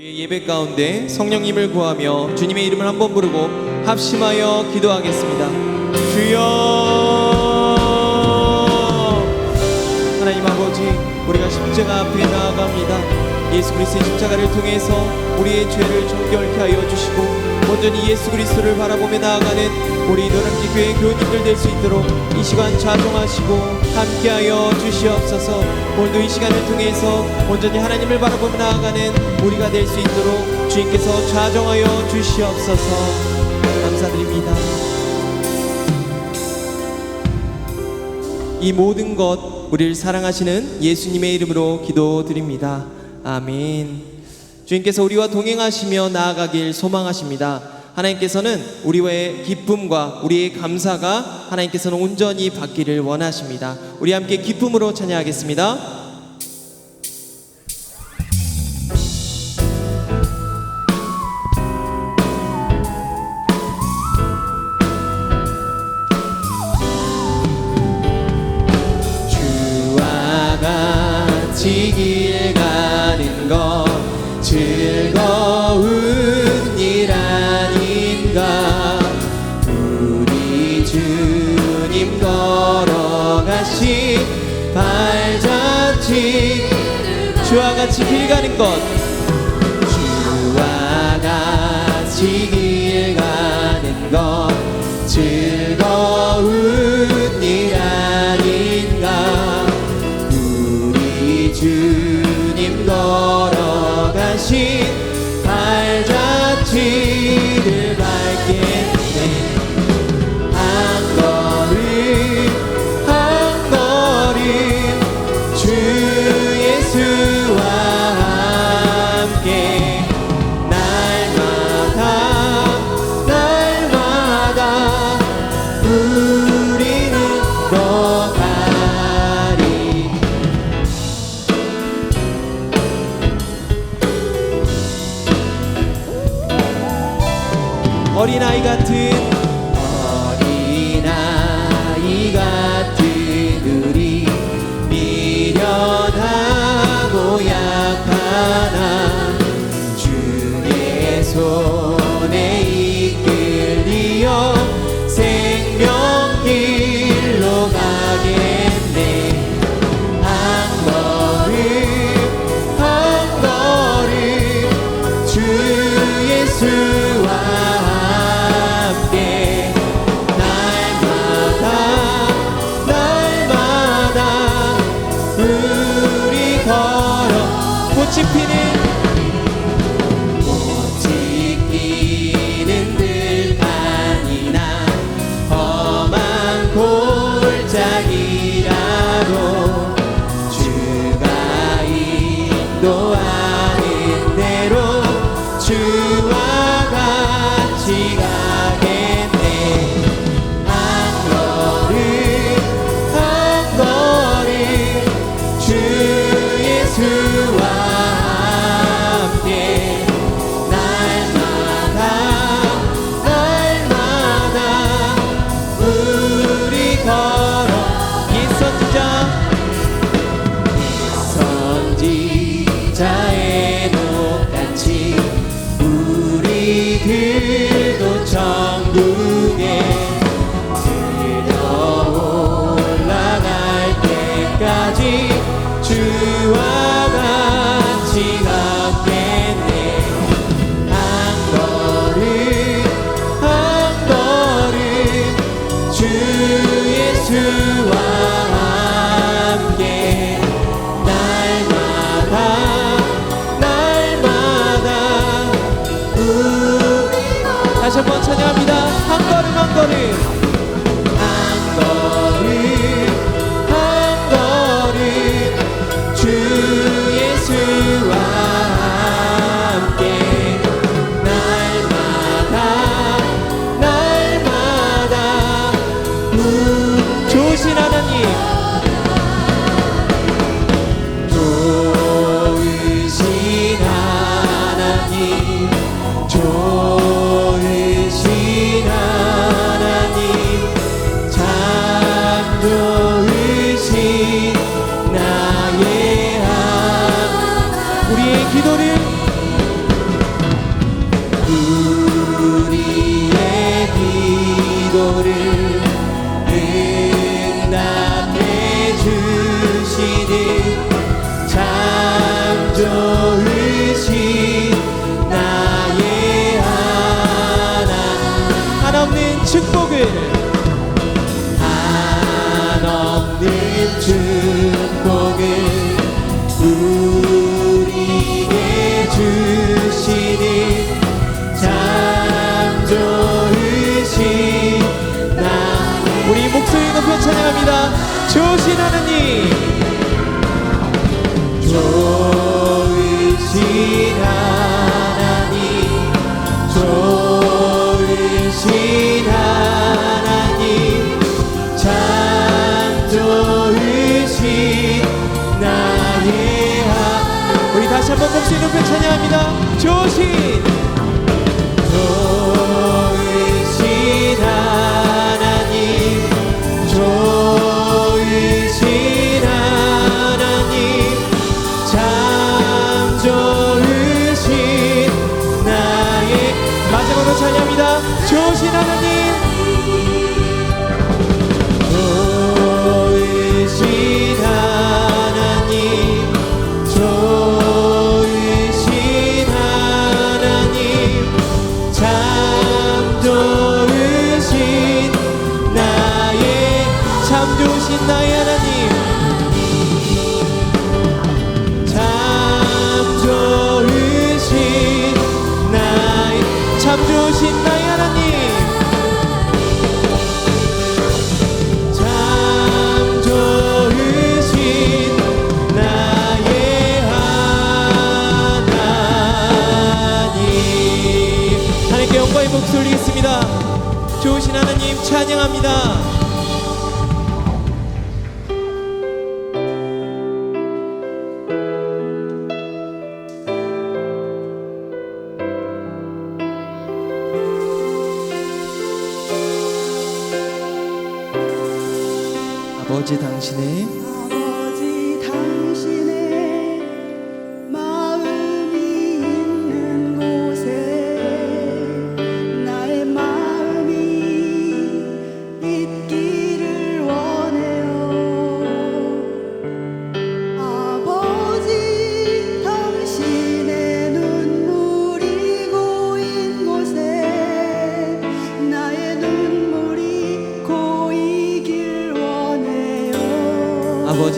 예배 가운데 성령님을 구하며 주님의 이름을 한번 부르고 합심하여 기도하겠습니다. 주여, 하나님 아버지, 우리가 십자가 앞에 나아갑니다. 예수 그리스도의 십자가를 통해서 우리의 죄를 정결케 하여 주시고 온전히 예수 그리스도를 바라보며 나아가는 우리 노량진 교회 교우님들 될 수 있도록 이 시간 좌정하시고 함께하여 주시옵소서. 오늘도 이 시간을 통해서 온전히 하나님을 바라보며 나아가는 우리가 될 수 있도록 주님께서 좌정하여 주시옵소서. 감사드립니다. 이 모든 것 우리를 사랑하시는 예수님의 이름으로 기도드립니다. 아멘. 주님께서 우리와 동행하시며 나아가길 소망하십니다. 하나님께서는 우리의 기쁨과 우리의 감사가 하나님께서는 온전히 받기를 원하십니다. 우리 함께 기쁨으로 찬양하겠습니다. 주와 같이 길 가는 것 즐거운 일 아닌가. 우리 주님 걸어가신 발자취 주와 같이 길 가는 것 주와 같이 길 가는 것 즐거운 일 아닌가. 우리 주님 걸어가신 발자취를 밟겠네. 한 걸음 한 걸음 주 예수와 함께 날마다 우리는 걸어가리. 어린아이 같은 우리 미련하고 약하나 주의 손에 이끌리어 생명길로 가겠네. 한 걸음 주 예수와 꽃이 피는 들판이나 험한 골짜기라도 주가 인도하는 대로 주와 같이 가겠네. 한 걸음 주 예수와 자의 녹같이 우리들도 천국에 들어 올라갈 때까지 주와 같이 가겠네. 한 걸음 주 예수와 함께 다시 한번 찬양합니다. 한 걸음 한 걸음 주 예수와 함께 날마다 좋으신 하나님 우리의 기도를 한없는 축복을 우리에게 주시니 참 좋으신 나의 우리 목소리 높여 찬양합니다. 좋으신 하나님, 좋으신 하나님, 좋으신 하나님, 참 좋으신 나의 우리 다시 한번 목소리 높여 찬양합니다. 좋으신 하나님, 좋으신 하나님, 참 좋으신 나의 마지막으로 찬양합니다. 좋으신 하나님, 좋으신 하나님, 좋으신 하나님, 참 좋으신 나의 참 좋으신 나의 하나님, 참 좋으신 나의 참 좋으신 나의 하나님, 참 좋으신 나의 하나님. 하나님께 영광의 목소리 올리겠습니다. 좋으신 하나님 찬양합니다. 아버지 당신의 아버지 당신의 마음이 있는 곳에 나의 마음이 있기를 원해요. 아버지 당신의 눈물이 고인 곳에 나의 눈물이 고이길 원해요. 아버지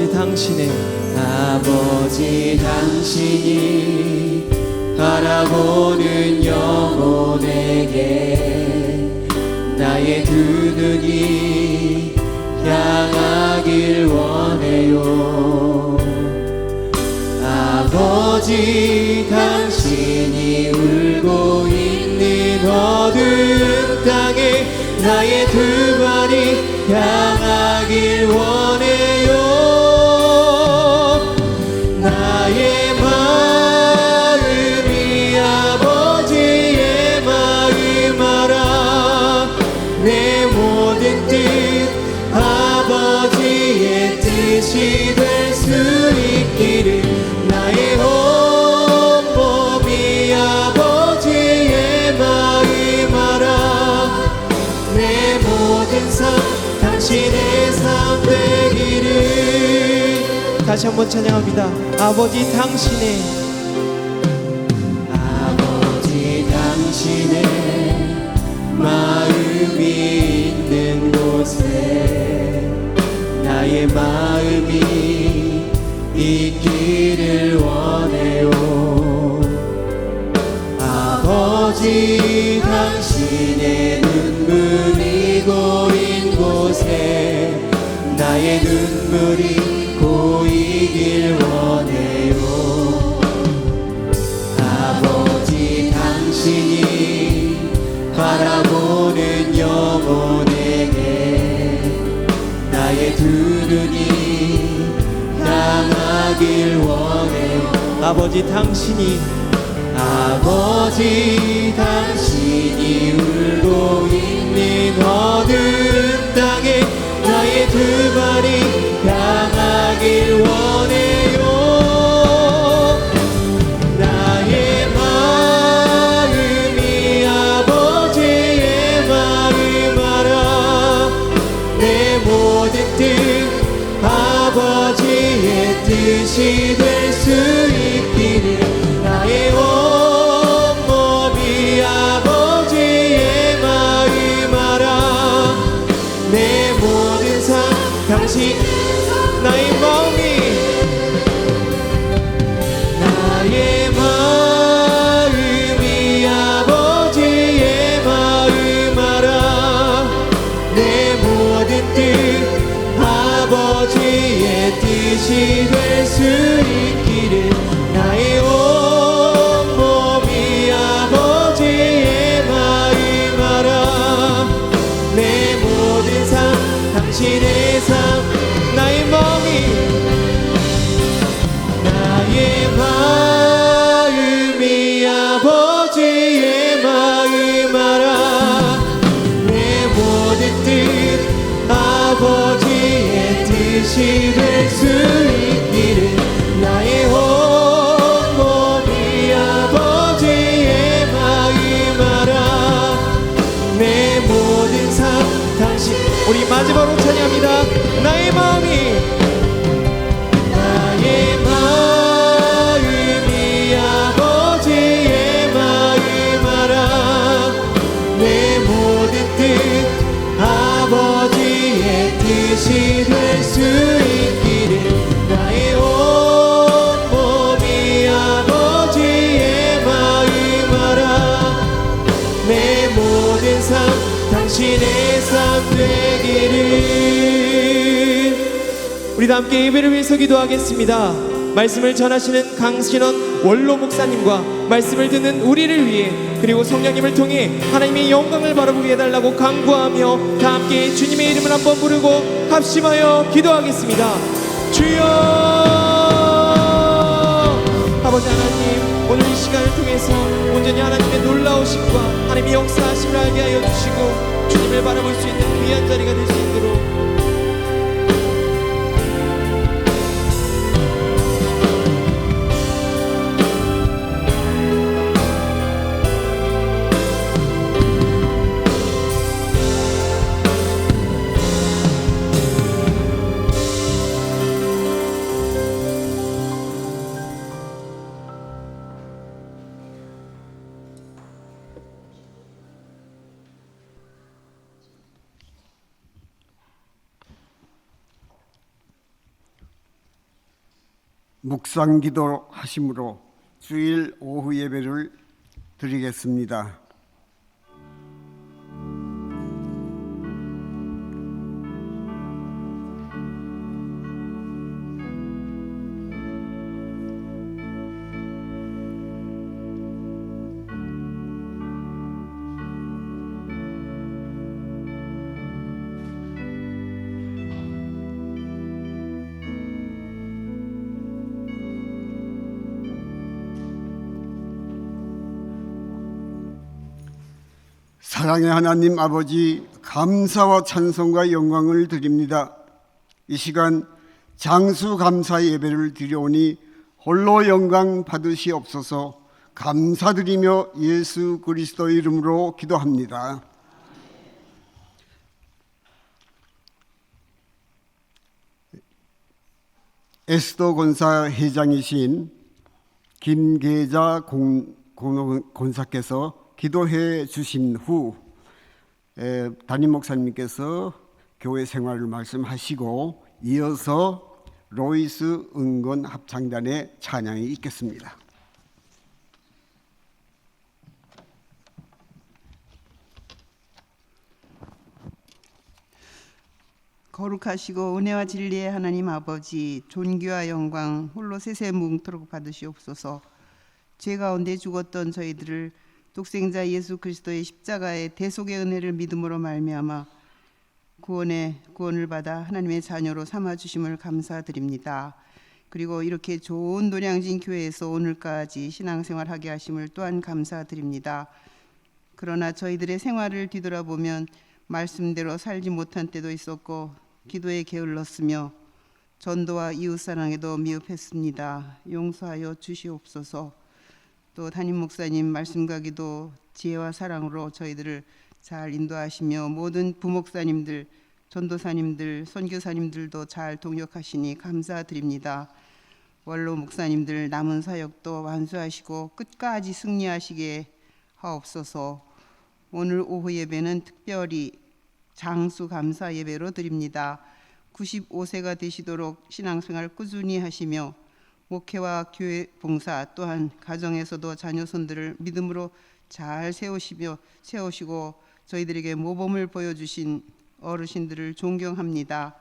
당신이 바라보는 영혼에게 나의 두 눈이 향하길 원해요. 아버지 당신이 울고 있는 어두운 땅에 나의 두 발이 향하길 원해요. 나의 마음이 아버지의 마음 알아. 내 모든 뜻 아버지의 뜻이 될 수 있기를. 나의 온 몸이 아버지의 마음 알아. 내 모든 삶 당신의 삶 되기를. 다시 한번 찬양합니다. 아버지 당신의 마음이 있는 곳에 나의 마음이 있기를 원해요. 아버지 당신의 눈물이 고인 곳에 나의 눈물이 고이길 원해요. 아버지 당신이 바라보는 영혼에게 나의 두 눈이 향하길 원해요. 아버지 당신이 울고 있는 어두운 땅에 나의 두 발이 향하길 원해요. 나의 마음이 아버지의 마음 알아. 내 모든 뜻 아버지의 뜻이 될 수 있기를. 나의 온몸이 아버지의 아버지의 마음 알아. 내 모든 뜻 아버지의 뜻이 될 수 있기를. 나의 온 몸이 아버지의 마음 알아. 내 모든 삶 당신. 우리 마지막으로 찬양합니다. 나의 마음이 아버지의 마음 알아. 내 모든 뜻 아버지의 뜻이 될 수 있기를. 나의 온 몸이 아버지의 마음 알아. 내 모든 삶 당신의 삶 되기를. 우리 다 함께 예배를 위해서 기도하겠습니다. 말씀을 전하시는 강신원 원로 목사님과 말씀을 듣는 우리를 위해, 그리고 성령님을 통해 하나님의 영광을 바라보게 해달라고 간구하며 다 함께 주님의 이름을 한번 부르고 합심하여 기도하겠습니다. 주여. 아버지 하나님, 오늘 이 시간을 통해서 온전히 하나님의 놀라우심과 하나님의 역사하심을 알게 하여 주시고 주님을 바라볼 수 있는 귀한 자리가 될 수 있도록 묵상기도 하심으로 주일 오후 예배를 드리겠습니다. 사랑의 하나님 아버지, 감사와 찬송과 영광을 드립니다. 이 시간 장수 감사 예배를 드려오니 홀로 영광 받으시옵소서. 감사드리며 예수 그리스도 이름으로 기도합니다. 에스더 권사 회장이신 김계자 권사께서 기도해 주신 후 담임 목사님께서 교회 생활을 말씀하시고 이어서 로이스 응건 합창단의 찬양이 있겠습니다. 거룩하시고 은혜와 진리의 하나님 아버지, 존귀와 영광 홀로 세세무궁토록 받으시옵소서. 죄 가운데 죽었던 저희들을 독생자 예수 그리스도의 십자가의 대속의 은혜를 믿음으로 말미암아 구원을 받아 하나님의 자녀로 삼아주심을 감사드립니다. 그리고 이렇게 좋은 노량진 교회에서 오늘까지 신앙생활하게 하심을 또한 감사드립니다. 그러나 저희들의 생활을 뒤돌아보면 말씀대로 살지 못한 때도 있었고 기도에 게을렀으며 전도와 이웃사랑에도 미흡했습니다. 용서하여 주시옵소서. 또 담임 목사님 말씀과 기도, 지혜와 사랑으로 저희들을 잘 인도하시며 모든 부목사님들, 전도사님들, 선교사님들도 잘 동역하시니 감사드립니다. 원로 목사님들 남은 사역도 완수하시고 끝까지 승리하시게 하옵소서. 오늘 오후 예배는 특별히 장수 감사 예배로 드립니다. 95세가 되시도록 신앙생활 꾸준히 하시며 목회와 교회 봉사 또한 가정에서도 자녀 손들을 믿음으로 잘 세우시고 저희들에게 모범을 보여주신 어르신들을 존경합니다.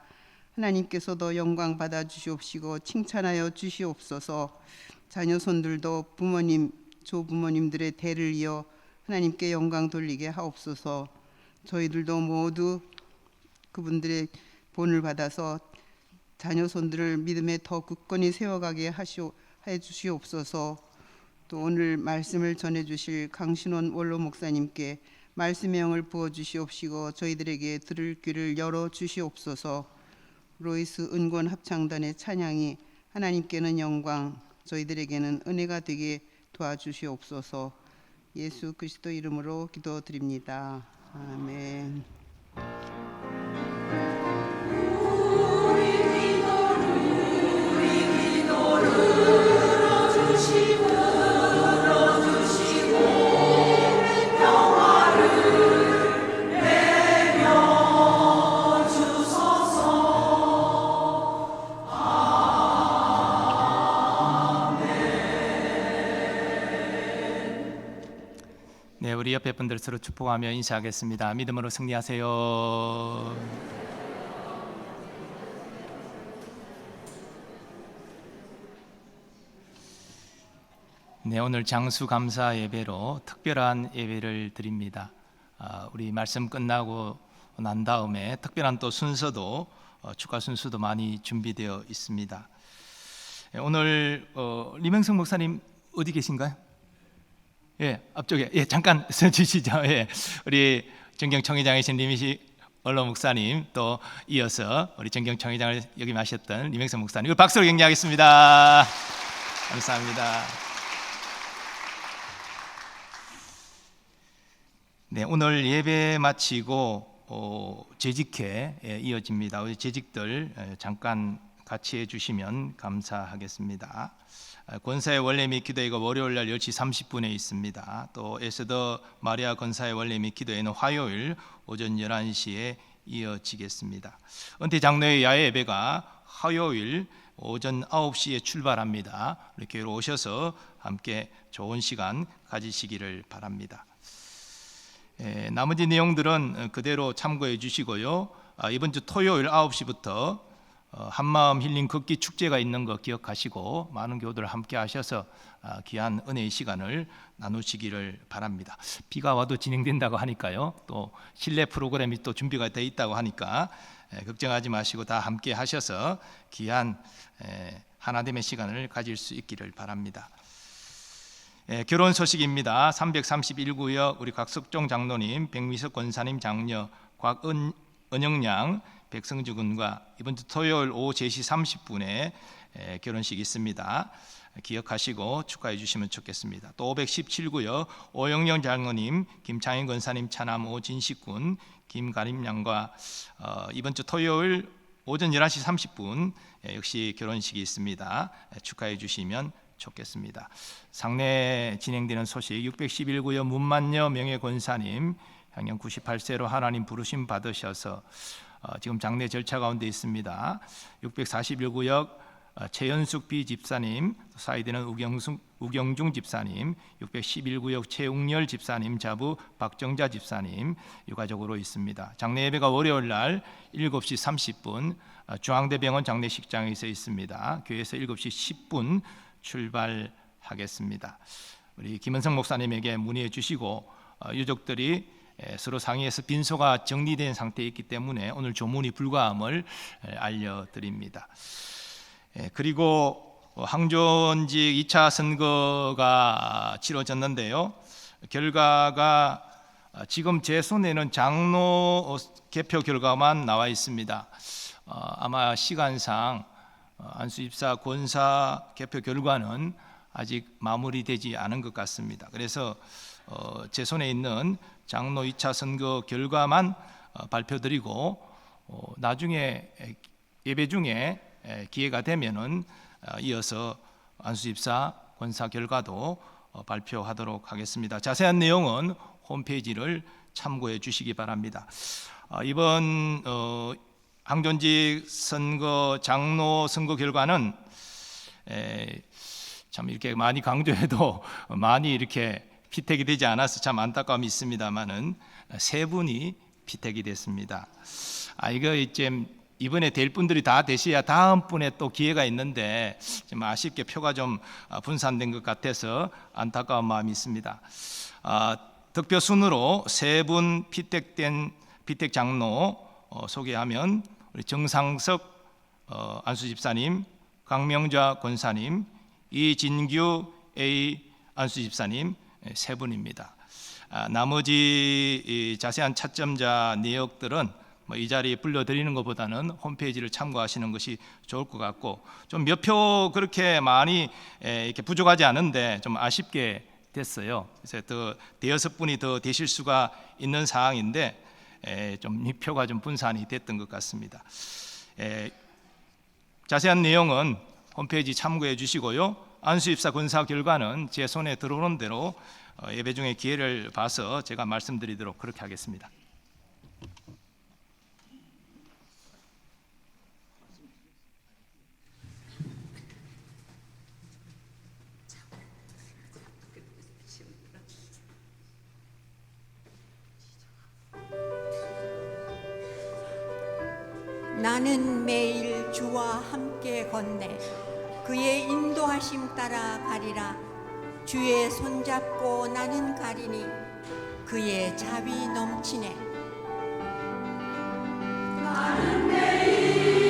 하나님께서도 영광 받아 주시옵시고 칭찬하여 주시옵소서. 자녀 손들도 부모님, 조부모님들의 대를 이어 하나님께 영광 돌리게 하옵소서. 저희들도 모두 그분들의 본을 받아서 자녀 손들을 믿음에 더 굳건히 세워가게 해 주시옵소서. 또 오늘 말씀을 전해주실 강신원 원로 목사님께 말씀의 영을 부어주시옵시고 저희들에게 들을 귀를 열어주시옵소서. 로이스 은권 합창단의 찬양이 하나님께는 영광, 저희들에게는 은혜가 되게 도와주시옵소서. 예수 그리스도 이름으로 기도드립니다. 아멘. 네, 우리 옆에 분들 서로 축복하며 인사하겠습니다. 믿음으로 승리하세요. 네, 오늘 장수 감사 예배로 특별한 예배를 드립니다. 우리 말씀 끝나고 난 다음에 특별한 또 순서도 축가 순서도 많이 준비되어 있습니다. 오늘 리명성 목사님 어디 계신가요? 예, 앞쪽에 잠깐 서 주시죠. 예, 우리 정경청회장이신 리미시 원로 목사님 또 이어서 우리 정경청회장을 역임하셨던 리명성 목사님 박수로 격려하겠습니다. 감사합니다. 네, 오늘 예배 마치고 재직회 이어집니다. 우리 재직들 잠깐 같이 해주시면 감사하겠습니다. 권사의 원래 및 기도회가 월요일 날 10시 30분에 있습니다. 또 에스더 마리아 권사의 원래 및 기도회는 화요일 오전 11시에 이어지겠습니다. 은퇴 장로의 야외 예배가 화요일 오전 9시에 출발합니다. 우리 교회로 오셔서 함께 좋은 시간 가지시기를 바랍니다. 나머지 내용들은 그대로 참고해 주시고요. 이번 주 토요일 9시부터 한마음 힐링 걷기 축제가 있는 거 기억하시고 많은 교우들 함께 하셔서 귀한 은혜의 시간을 나누시기를 바랍니다. 비가 와도 진행된다고 하니까요. 또 실내 프로그램이 또 준비가 되어 있다고 하니까 걱정하지 마시고 다 함께 하셔서 귀한 하나됨의 시간을 가질 수 있기를 바랍니다. 결혼 소식입니다. 331구역 우리 곽석종 장로님, 백미석 권사님 장녀 곽은영양 백성주 군과 이번 주 토요일 오후 3시 30분에 결혼식이 있습니다. 기억하시고 축하해 주시면 좋겠습니다. 또 517구역 오영영 장로님, 김창인 권사님 차남 오진식군, 김가림양과 이번 주 토요일 오전 11시 30분 역시 결혼식이 있습니다. 축하해 주시면 좋겠습니다. 상례 진행되는 소식 611구역 문만여 명예권사님 향년 98세로 하나님 부르심 받으셔서 지금 장례 절차 가운데 있습니다. 641구역 최연숙 비집사님, 사이드는 우경중 집사님, 611구역 최웅열 집사님 자부 박정자 집사님 유가족으로 있습니다. 장례 예배가 월요일 날 7시 30분 중앙대병원 장례식장에서 있습니다. 교회에서 7시 10분 출발하겠습니다. 우리 김은성 목사님에게 문의해 주시고 유족들이 서로 상의해서 빈소가 정리된 상태에 있기 때문에 오늘 조문이 불가함을 알려드립니다. 그리고 항존직 2차 선거가 치러졌는데요. 결과가 지금 제 손에는 장로 개표 결과만 나와 있습니다. 아마 시간상 안수집사 권사 개표 결과는 아직 마무리되지 않은 것 같습니다. 그래서 제 손에 있는 장로 2차 선거 결과만 발표드리고 나중에 예배 중에 기회가 되면은 이어서 안수집사 권사 결과도 발표하도록 하겠습니다. 자세한 내용은 홈페이지를 참고해 주시기 바랍니다. 이번 항존직 선거 장로 선거 결과는 참 이렇게 많이 강조해도 많이 이렇게 피택이 되지 않아서 참 안타까움이 있습니다만은 세 분이 피택이 됐습니다. 이거 이제 이번에 될 분들이 다 되셔야 다음 분에 또 기회가 있는데 좀 아쉽게 표가 좀 분산된 것 같아서 안타까운 마음이 있습니다. 득표 순으로 세 분 피택된 피택 장로 소개하면 우리 정상석 안수집사님, 강명좌 권사님, 이진규 A 안수 집사님 3분입니다. 나머지 이 자세한 차점자 내역들은 이 자리에 불러드리는 것보다는 홈페이지를 참고하시는 것이 좋을 것 같고, 좀 몇 표 그렇게 많이 이렇게 부족하지 않은데 좀 아쉽게 됐어요. 그래서 더 대여섯 분이 더 되실 수가 있는 상황인데 좀 이 표가 좀 분산이 됐던 것 같습니다. 자세한 내용은 홈페이지 참고해 주시고요. 안수 입사 권사 결과는 제 손에 들어오는 대로 예배 중에 기회를 봐서 제가 말씀드리도록 그렇게 하겠습니다. 나는 매일 주와 함께 걷네. 그의 인도하심 따라 가리라. 주의 손잡고 나는 가리니 그의 자비 넘치네. 나는 매일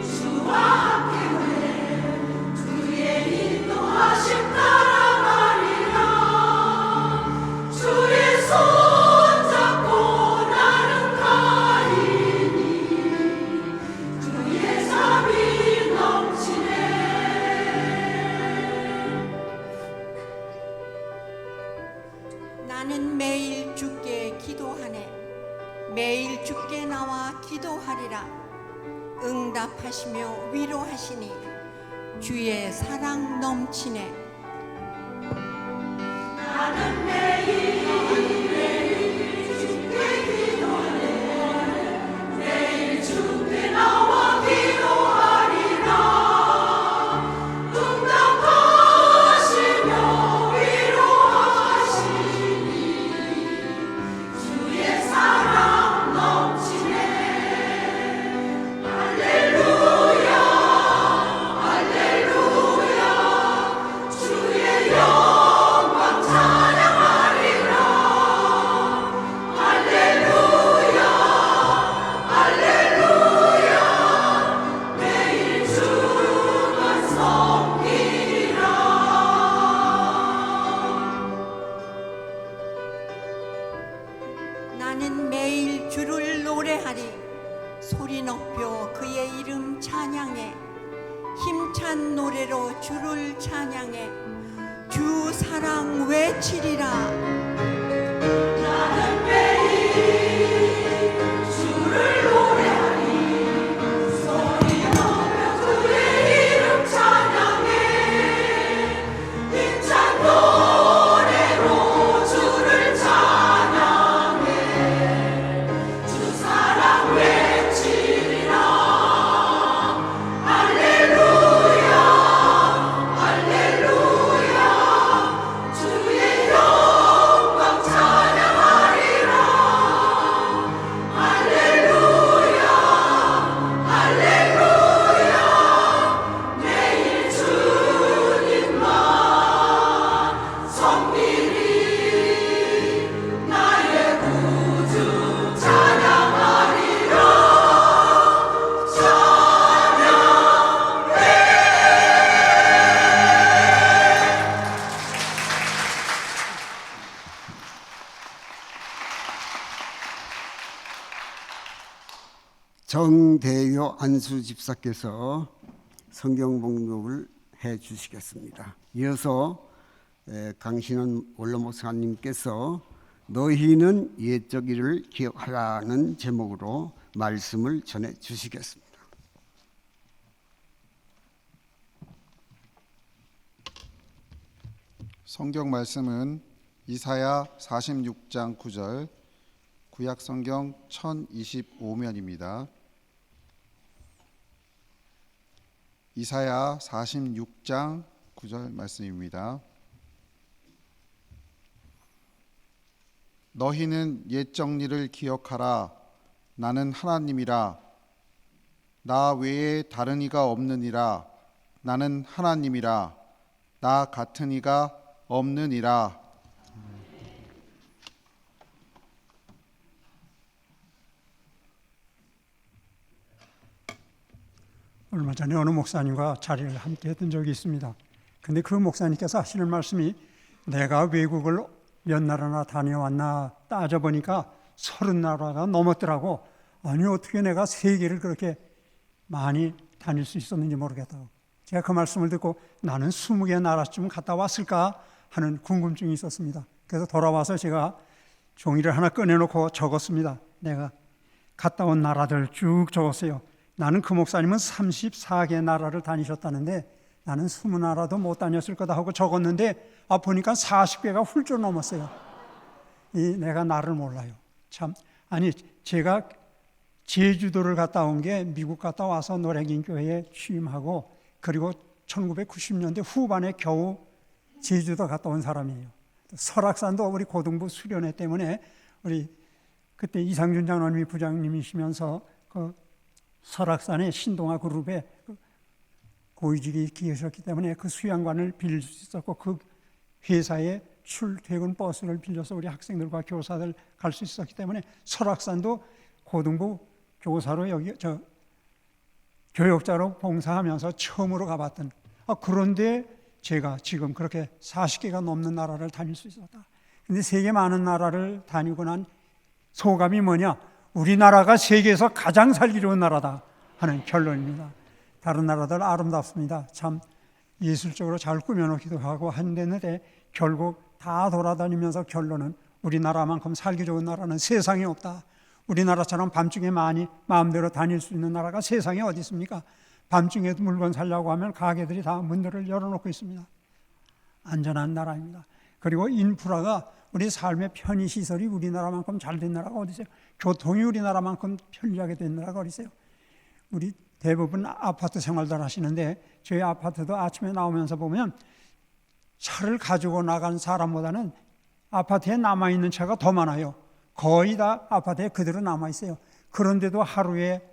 주와 함께 걷네. 주의 인도하심 따라 가리라. 주의 손잡고 나는 가리니 그의 자비 넘치네. 나는 매일 주께 기도하네. 매일 주께 나와 기도하리라. 응답하시며 위로하시니 주의 사랑 넘치네. 나는 매일 주께 기도하네. 매일 주께 나와 기도하리라. 응답하시며 위로하시니 주의 사랑 넘치네. 할렐루야 할렐루야 주의 영광 찬양하리라. 할렐루야 할렐루야 매일 주만 섬기리라. 나는 매일 주를 노래하리. 소리 높여 그의 이름 찬양해. 힘찬 노래로 주를 찬양해. 주 사랑 외치리라. 나는 매일 주를 노래하리. 소리 높여 그의 이름 찬양해. 힘찬 노래로 주를 찬양해. 주 사랑 외치리라. 할렐루야 할렐루야 주의 영광 찬양하리라. 할렐루야 할렐루야 매일 주님만 섬기리. 나의 구주 찬양하리라. 정대요 안수 집사께서 성경 봉독을 해 주시겠습니다. 이어서 강신원 원로 목사님께서 너희는 옛적 일을 기억하라는 제목으로 말씀을 전해 주시겠습니다. 성경 말씀은 이사야 46장 9절, 구약 성경 1025면입니다. 이사야 46장 9절 말씀입니다. 너희는 옛 정리를 기억하라. 나는 하나님이라. 나 외에 다른 이가 없느니라. 나는 하나님이라. 나 같은 이가 없느니라. 얼마 전에 어느 목사님과 자리를 함께 했던 적이 있습니다. 근데 그 목사님께서 하시는 말씀이 내가 외국을 몇 나라나 다녀왔나 따져보니까 30나라가 넘었더라고. 아니 어떻게 내가 세계를 그렇게 많이 다닐 수 있었는지 모르겠다고. 제가 그 말씀을 듣고 나는 20개 나라쯤 갔다 왔을까 하는 궁금증이 있었습니다. 그래서 돌아와서 제가 종이를 하나 꺼내놓고 적었습니다. 내가 갔다 온 나라들 쭉 적었어요. 나는 그 목사님은 34개 나라를 다니셨다는데 나는 20나라도 못 다녔을 거다 하고 적었는데 보니까 40개가 훌쩍 넘었어요. 내가 나를 몰라요. 참, 아니 제가 제주도를 갔다 온 게 미국 갔다 와서 노량진교회에 취임하고 그리고 1990년대 후반에 겨우 제주도 갔다 온 사람이에요. 설악산도 우리 고등부 수련회 때문에 우리 그때 이상준 장로님이 부장님이시면서 그 설악산의 신동아 그룹에 고위직이 계셨기 때문에 그 수양관을 빌릴 수 있었고 그 회사에 출퇴근 버스를 빌려서 우리 학생들과 교사들 갈 수 있었기 때문에 설악산도 고등부 교사로 여기 교역자로 봉사하면서 처음으로 가봤던 그런데 제가 지금 그렇게 40개가 넘는 나라를 다닐 수 있었다. 근데 세계 많은 나라를 다니고 난 소감이 뭐냐? 우리나라가 세계에서 가장 살기 좋은 나라다 하는 결론입니다. 다른 나라들 아름답습니다. 참 예술적으로 잘 꾸며놓기도 하고 한데 결국 다 돌아다니면서 결론은 우리나라만큼 살기 좋은 나라는 세상에 없다. 우리나라처럼 밤중에 많이 마음대로 다닐 수 있는 나라가 세상에 어디 있습니까? 밤중에도 물건 사려고 하면 가게들이 다 문들을 열어놓고 있습니다. 안전한 나라입니다. 그리고 인프라가 우리 삶의 편의시설이 우리나라만큼 잘 된 나라가 어디 있어요? 교통이 우리나라만큼 편리하게 된 나라가 어디 있어요? 우리 대부분 아파트 생활들 하시는데 저희 아파트도 아침에 나오면서 보면 차를 가지고 나간 사람보다는 아파트에 남아있는 차가 더 많아요. 거의 다 아파트에 그대로 남아있어요. 그런데도 하루에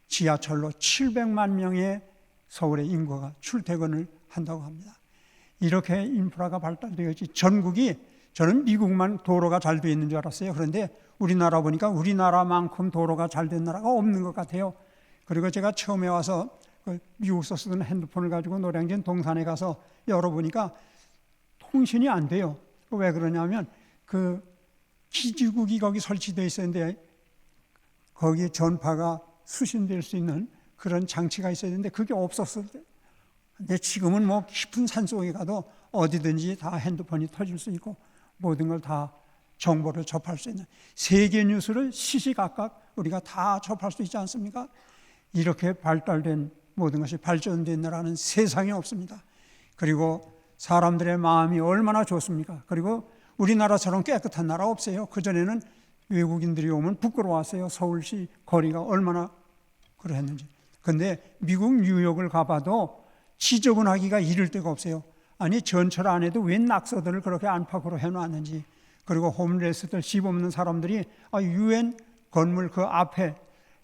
지하철로 700만 명의 서울의 인구가 출퇴근을 한다고 합니다. 이렇게 인프라가 발달되었지 전국이 저는 미국만 도로가 잘 되어 있는 줄 알았어요. 그런데 우리나라 보니까 우리나라만큼 도로가 잘 된 나라가 없는 것 같아요. 그리고 제가 처음에 와서 미국서 쓰던 핸드폰을 가지고 노량진 동산에 가서 열어보니까 통신이 안 돼요. 왜 그러냐면 그 기지국이 거기 설치되어 있었는데 거기에 전파가 수신될 수 있는 그런 장치가 있어야 되는데 그게 없었을 때. 근데 지금은 뭐 깊은 산속에 가도 어디든지 다 핸드폰이 터질 수 있고 모든 걸 다 정보를 접할 수 있는 세계 뉴스를 시시각각 우리가 다 접할 수 있지 않습니까? 이렇게 발달된 모든 것이 발전된 나라는 세상에 없습니다. 그리고 사람들의 마음이 얼마나 좋습니까? 그리고 우리나라처럼 깨끗한 나라 없어요. 그전에는 외국인들이 오면 부끄러웠어요. 서울시 거리가 얼마나 그랬는지. 근데 미국 뉴욕을 가봐도 지저분하기가 이를 데가 없어요. 아니 전철 안에도 웬 낙서들을 그렇게 안팎으로 해놨는지. 그리고 홈레스들 집 없는 사람들이 유엔 건물 그 앞에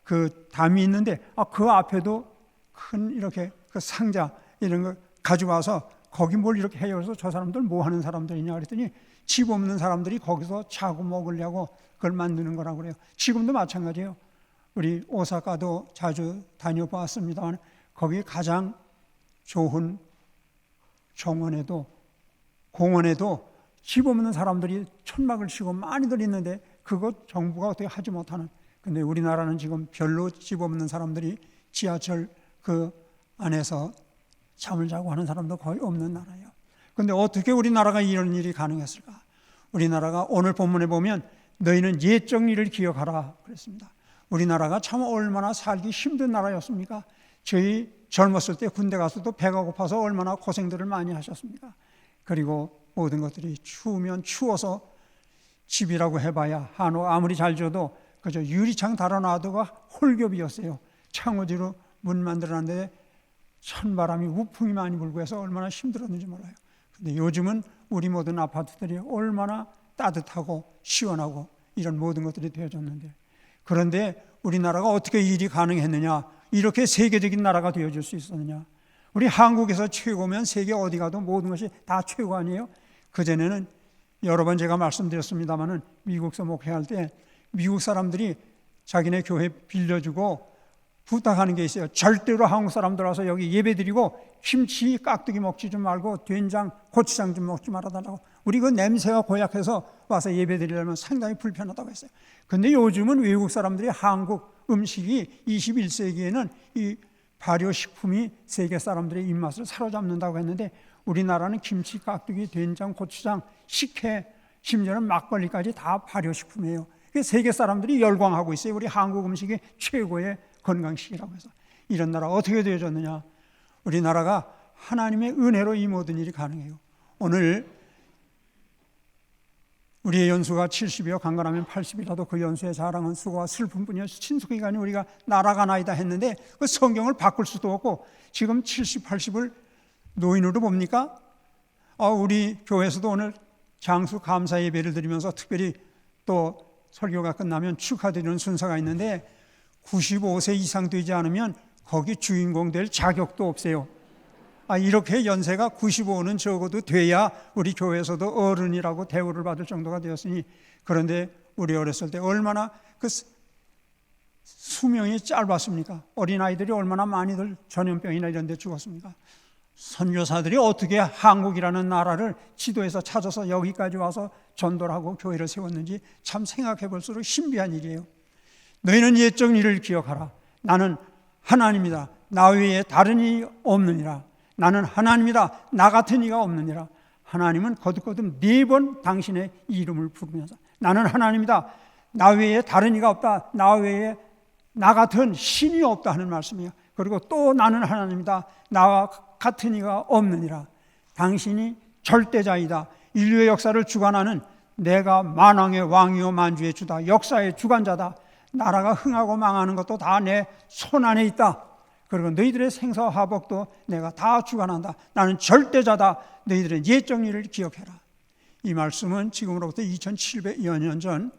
그 담이 있는데 그 앞에도 큰 이렇게 그 상자 이런 거 가지고 와서 거기 뭘 이렇게 해요. 그래서 저 사람들 뭐 하는 사람들이냐 그랬더니 집 없는 사람들이 거기서 자고 먹으려고 그걸 만드는 거라고 그래요. 지금도 마찬가지예요. 우리 오사카도 자주 다녀봤습니다만 거기 가장 좋은 정원에도 공원에도 집 없는 사람들이 천막을 치고 많이들 있는데 그거 정부가 어떻게 하지 못하는. 근데 우리나라는 지금 별로 집 없는 사람들이 지하철 그 안에서 잠을 자고 하는 사람도 거의 없는 나라예요. 근데 어떻게 우리나라가 이런 일이 가능했을까? 우리나라가 오늘 본문에 보면 너희는 옛적 일을 기억하라 그랬습니다. 우리나라가 참 얼마나 살기 힘든 나라였습니까? 저희 젊었을 때 군대 가서도 배가 고파서 얼마나 고생들을 많이 하셨습니까? 그리고 모든 것들이 추우면 추워서 집이라고 해봐야 한우 아무리 잘 줘도 그저 유리창 달아놔도가 홀겹이었어요. 창호지로 문 만들어놨는데 찬바람이 우풍이 많이 불고 해서 얼마나 힘들었는지 몰라요. 근데 요즘은 우리 모든 아파트들이 얼마나 따뜻하고 시원하고 이런 모든 것들이 되어졌는데 그런데 우리나라가 어떻게 일이 가능했느냐? 이렇게 세계적인 나라가 되어질 수 있었느냐? 우리 한국에서 최고면 세계 어디 가도 모든 것이 다 최고 아니에요? 그전에는 여러 번 제가 말씀드렸습니다마는 미국서 목회할 때 미국 사람들이 자기네 교회 빌려주고 부탁하는 게 있어요. 절대로 한국 사람들 와서 여기 예배드리고 김치 깍두기 먹지 좀 말고 된장, 고추장 좀 먹지 말아달라고. 우리 그 냄새가 고약해서 와서 예배드리려면 상당히 불편하다고 했어요. 근데 요즘은 외국 사람들이 한국 음식이 21세기에는 이 발효식품이 세계 사람들의 입맛을 사로잡는다고 했는데, 우리나라는 김치, 깍두기, 된장, 고추장, 식혜, 심지어는 막걸리까지 다 발효식품이에요. 세계 사람들이 열광하고 있어요. 우리 한국 음식이 최고의 건강식이라고 해서. 이런 나라가 어떻게 되어졌느냐? 우리나라가 하나님의 은혜로 이 모든 일이 가능해요. 오늘 우리의 연수가 70이요 강건하면 80이라도 그 연수의 자랑은 수고와 슬픔뿐이요 친숙이가니 우리가 날아가나이다 했는데, 그 성경을 바꿀 수도 없고 지금 70, 80을 노인으로 봅니까? 우리 교회에서도 오늘 장수 감사 예배를 드리면서 특별히 또 설교가 끝나면 축하드리는 순서가 있는데, 95세 이상 되지 않으면 거기 주인공 될 자격도 없어요. 이렇게 연세가 95는 적어도 돼야 우리 교회에서도 어른이라고 대우를 받을 정도가 되었으니, 그런데 우리 어렸을 때 얼마나 그 수명이 짧았습니까? 어린아이들이 얼마나 많이들 전염병이나 이런 데 죽었습니까? 선교사들이 어떻게 한국이라는 나라를 지도에서 찾아서 여기까지 와서 전도를 하고 교회를 세웠는지 참 생각해 볼수록 신비한 일이에요. 너희는 옛적 일을 기억하라. 나는 하나님이다. 나 외에 다른 이이 없느니라. 나는 하나님이다. 나 같은 이가 없느니라. 하나님은 거듭거듭 4번 당신의 이름을 부르면서 나는 하나님이다. 나 외에 다른 이가 없다. 나 외에 나 같은 신이 없다 하는 말씀이에요. 그리고 또 나는 하나님이다. 나와 같은 이가 없느니라. 당신이 절대자이다. 인류의 역사를 주관하는 내가 만왕의 왕이요 만주의 주다. 역사의 주관자다. 나라가 흥하고 망하는 것도 다 내 손 안에 있다. 그리고 너희들의 생사와 화복도 내가 다 주관한다. 나는 절대자다. 너희들의 옛적 일을 기억해라. 이 말씀은 지금으로부터 2700여 년 전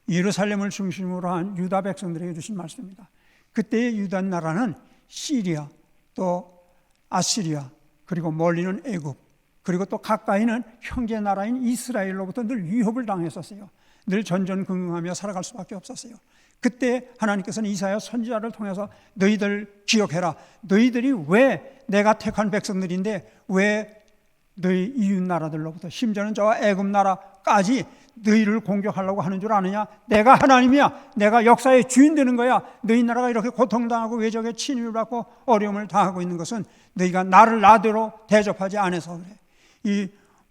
예루살렘을 중심으로 한 유다 백성들에게 주신 말씀입니다. 그때의 유다 나라는 시리아, 또 아시리아, 그리고 멀리는 애굽, 그리고 또 가까이는 형제 나라인 이스라엘로부터 늘 위협을 당했었어요. 늘 전전긍긍하며 살아갈 수밖에 없었어요. 그때 하나님께서는 이사야 선지자를 통해서 너희들 기억해라. 너희들이 왜 내가 택한 백성들인데 왜 너희 이웃 나라들로부터 심지어는 저 애굽 나라까지 너희를 공격하려고 하는 줄 아느냐? 내가 하나님이야. 내가 역사의 주인 되는 거야. 너희 나라가 이렇게 고통당하고 외적의 침입을 받고 어려움을 당하고 있는 것은 너희가 나를 나대로 대접하지 않아서 그래. 이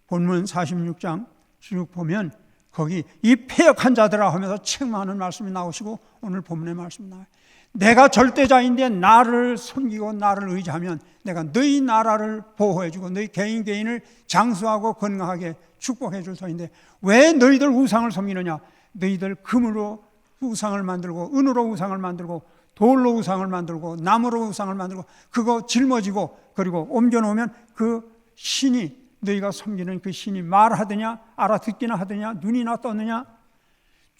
본문 46장 쭉 보면 거기 이 패역한 자들아 하면서 책망하는 말씀이 나오시고 오늘 본문의 말씀이 나와요. 내가 절대자인데 나를 섬기고 나를 의지하면 내가 너희 나라를 보호해주고 너희 개인을 장수하고 건강하게 축복해 줄 터인데 왜 너희들 우상을 섬기느냐? 너희들 금으로 우상을 만들고 은으로 우상을 만들고 돌로 우상을 만들고 나무로 우상을 만들고 그거 짊어지고 그리고 옮겨놓으면 그 신이 너희가 섬기는 그 신이 말하느냐 알아듣기나 하느냐 눈이나 떴느냐?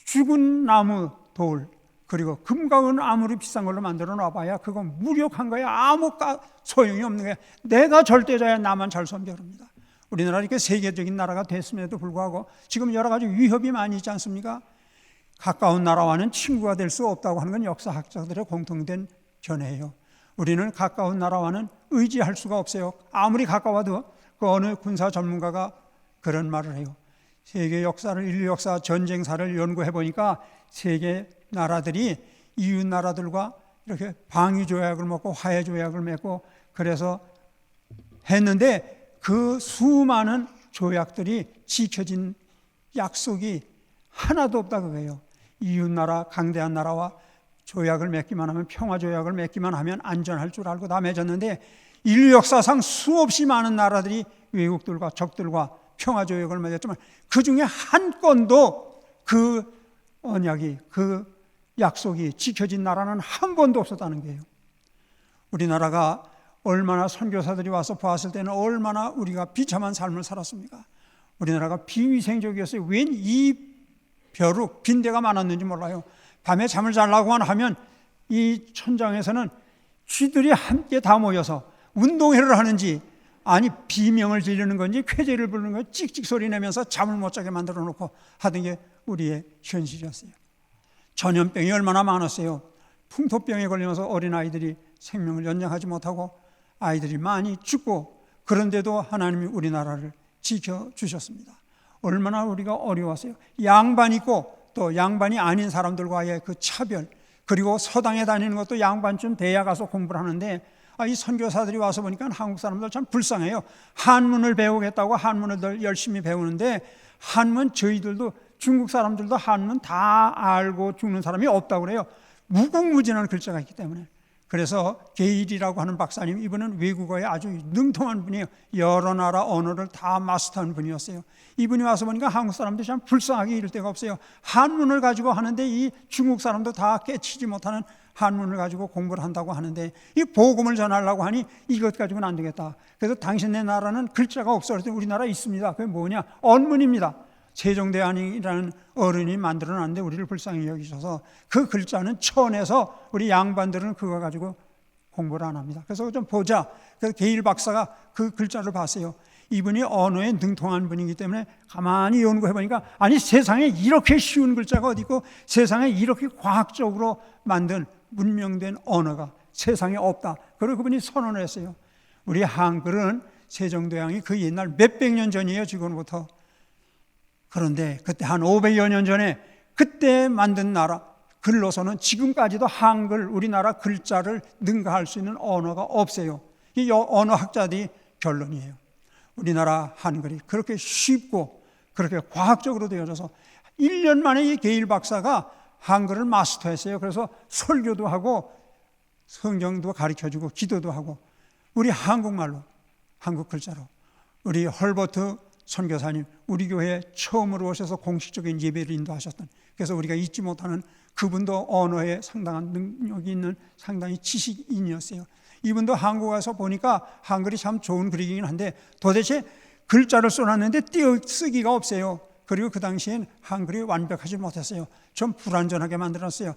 죽은 나무 돌 그리고 금과 은 아무리 비싼 걸로 만들어 놔봐야 그건 무력한 거야. 아무 소용이 없는 거야. 내가 절대자야. 나만 잘 섬겨 그럽니다. 우리나라 이렇게 세계적인 나라가 됐음에도 불구하고 지금 여러 가지 위협이 많이 있지 않습니까? 가까운 나라와는 친구가 될 수 없다고 하는 건 역사학자들의 공통된 견해예요. 우리는 가까운 나라와는 의지할 수가 없어요. 아무리 가까워도 그 어느 군사 전문가가 그런 말을 해요. 세계 역사를 인류 역사 전쟁사를 연구해 보니까 세계 나라들이 이웃 나라들과 이렇게 방위 조약을 맺고 화해 조약을 맺고 그래서 했는데 그 수많은 조약들이 지켜진 약속이 하나도 없다 그거예요. 이웃 나라 강대한 나라와 조약을 맺기만 하면 평화 조약을 맺기만 하면 안전할 줄 알고 다 맺었는데 인류 역사상 수없이 많은 나라들이 외국들과 적들과 평화 조약을 맺었지만 그 중에 한 건도 그 언약이 그 약속이 지켜진 나라는 한 번도 없었다는 거예요. 우리나라가 얼마나 선교사들이 와서 보았을 때는 얼마나 우리가 비참한 삶을 살았습니까? 우리나라가 비위생적이었어요. 웬 이 벼룩, 빈대가 많았는지 몰라요. 밤에 잠을 자려고만 하면 이 천장에서는 쥐들이 함께 다 모여서 운동회를 하는지 아니 비명을 지르는 건지 쾌재를 부르는 건지 찍찍 소리 내면서 잠을 못 자게 만들어 놓고 하던 게 우리의 현실이었어요. 전염병이 얼마나 많았어요. 풍토병에 걸리면서 어린아이들이 생명을 연장하지 못하고 아이들이 많이 죽고, 그런데도 하나님이 우리나라를 지켜주셨습니다. 얼마나 우리가 어려웠어요. 양반 있고 또 양반이 아닌 사람들과의 그 차별, 그리고 서당에 다니는 것도 양반쯤 돼야 가서 공부를 하는데, 이 선교사들이 와서 보니까 한국 사람들 참 불쌍해요. 한문을 배우겠다고 한문을 열심히 배우는데, 한문 저희들도 중국 사람들도 한문 다 알고 죽는 사람이 없다고 그래요. 무궁무진한 글자가 있기 때문에. 그래서 게일이라고 하는 박사님, 이분은 외국어에 아주 능통한 분이에요. 여러 나라 언어를 다 마스터한 분이었어요. 이분이 와서 보니까 한국 사람들이 참 불쌍하게 이럴 데가 없어요. 한문을 가지고 하는데 이 중국 사람도 다 깨치지 못하는 한문을 가지고 공부를 한다고 하는데, 이 복음을 전하려고 하니 이것 가지고는 안 되겠다. 그래서 당신네 나라는 글자가 없어. 그랬더니 우리나라 있습니다. 그게 뭐냐? 언문입니다. 세종대왕이라는 어른이 만들어놨는데 우리를 불쌍히 여기셔서 그 글자는 쳐내서 우리 양반들은 그거 가지고 공부를 안 합니다. 그래서 좀 보자. 그래서 게일 박사가 그 글자를 봤어요. 이분이 언어에 능통한 분이기 때문에 가만히 연구해보니까, 아니 세상에 이렇게 쉬운 글자가 어디 있고 세상에 이렇게 과학적으로 만든 문명된 언어가 세상에 없다. 그리고 그분이 선언을 했어요. 우리 한글은 세종대왕이 그 옛날 몇백 년 전이에요, 지금부터. 그런데 그때 한 500여 년 전에 그때 만든 나라 글로서는 지금까지도 한글, 우리나라 글자를 능가할 수 있는 언어가 없어요. 이 언어학자들이 결론이에요. 우리나라 한글이 그렇게 쉽고 그렇게 과학적으로 되어져서 1년 만에 이 게일 박사가 한글을 마스터했어요. 그래서 설교도 하고 성경도 가르쳐주고 기도도 하고, 우리 한국말로, 한국 글자로. 우리 헐버트 선교사님, 우리 교회에 처음으로 오셔서 공식적인 예배를 인도하셨던, 그래서 우리가 잊지 못하는 그분도 언어에 상당한 능력이 있는 상당히 지식인이었어요. 이분도 한국 와서 보니까 한글이 참 좋은 글이긴 한데 도대체 글자를 써놨는데 띄어쓰기가 없어요. 그리고 그 당시엔 한글이 완벽하지 못했어요. 좀 불완전하게 만들었어요.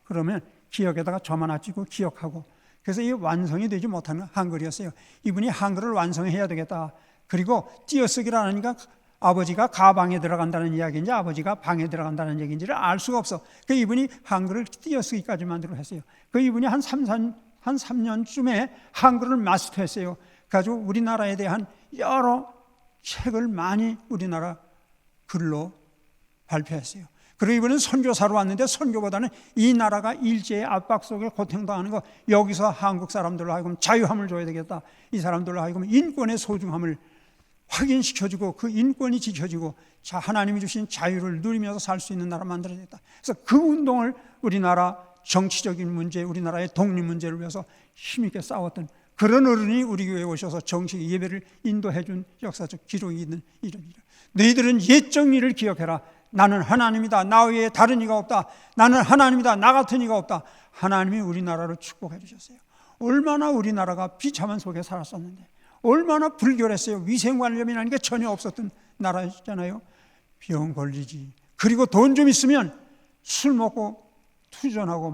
그러면 기억에다가 점 하나 찍고 기억하고, 그래서 이 완성이 되지 못하는 한글이었어요. 이분이 한글을 완성해야 되겠다. 그리고 띄어쓰기를 안 하니까 아버지가 가방에 들어간다는 이야기인지 아버지가 방에 들어간다는 얘기인지를 알 수가 없어. 그 이분이 한글을 띄어쓰기까지 만들어 했어요. 그 이분이 한 3년쯤에 한글을 마스터했어요. 가지고 우리나라에 대한 여러 책을 많이 우리나라 글로 발표했어요. 그리고 이분은 선교사로 왔는데 선교보다는 이 나라가 일제의 압박 속에 고통당하는 거, 여기서 한국 사람들로 하여금 자유함을 줘야 되겠다. 이 사람들로 하여금 인권의 소중함을 확인시켜주고 그 인권이 지켜지고 하나님이 주신 자유를 누리면서 살 수 있는 나라 만들어야겠다. 그래서 그 운동을 우리나라 정치적인 문제, 우리나라의 독립 문제를 위해서 힘있게 싸웠던 그런 어른이 우리 교회에 오셔서 정식 예배를 인도해준 역사적 기록이 있는 이런 일. 너희들은 옛 정리를 기억해라. 나는 하나님이다. 나 외에 다른 이가 없다. 나는 하나님이다. 나 같은 이가 없다. 하나님이 우리나라를 축복해 주셨어요. 얼마나 우리나라가 비참한 속에 살았었는데, 얼마나 불결했어요. 위생관념이라는 게 전혀 없었던 나라였잖아요. 병 걸리지. 그리고 돈 좀 있으면 술 먹고 투전하고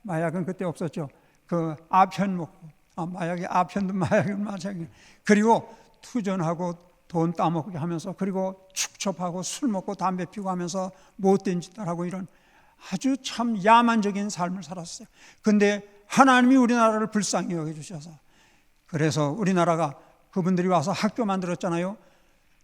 마약은 그때 없었죠. 그 아편 먹고, 마약이 아편도 마약은 마약이. 그리고 투전하고 돈 따먹게 하면서, 그리고 축첩하고 술 먹고 담배 피우고 하면서 못된 짓을 하고, 이런 아주 참 야만적인 삶을 살았어요. 근데 하나님이 우리나라를 불쌍히 여겨주셔서, 그래서 우리나라가 그분들이 와서 학교 만들었잖아요.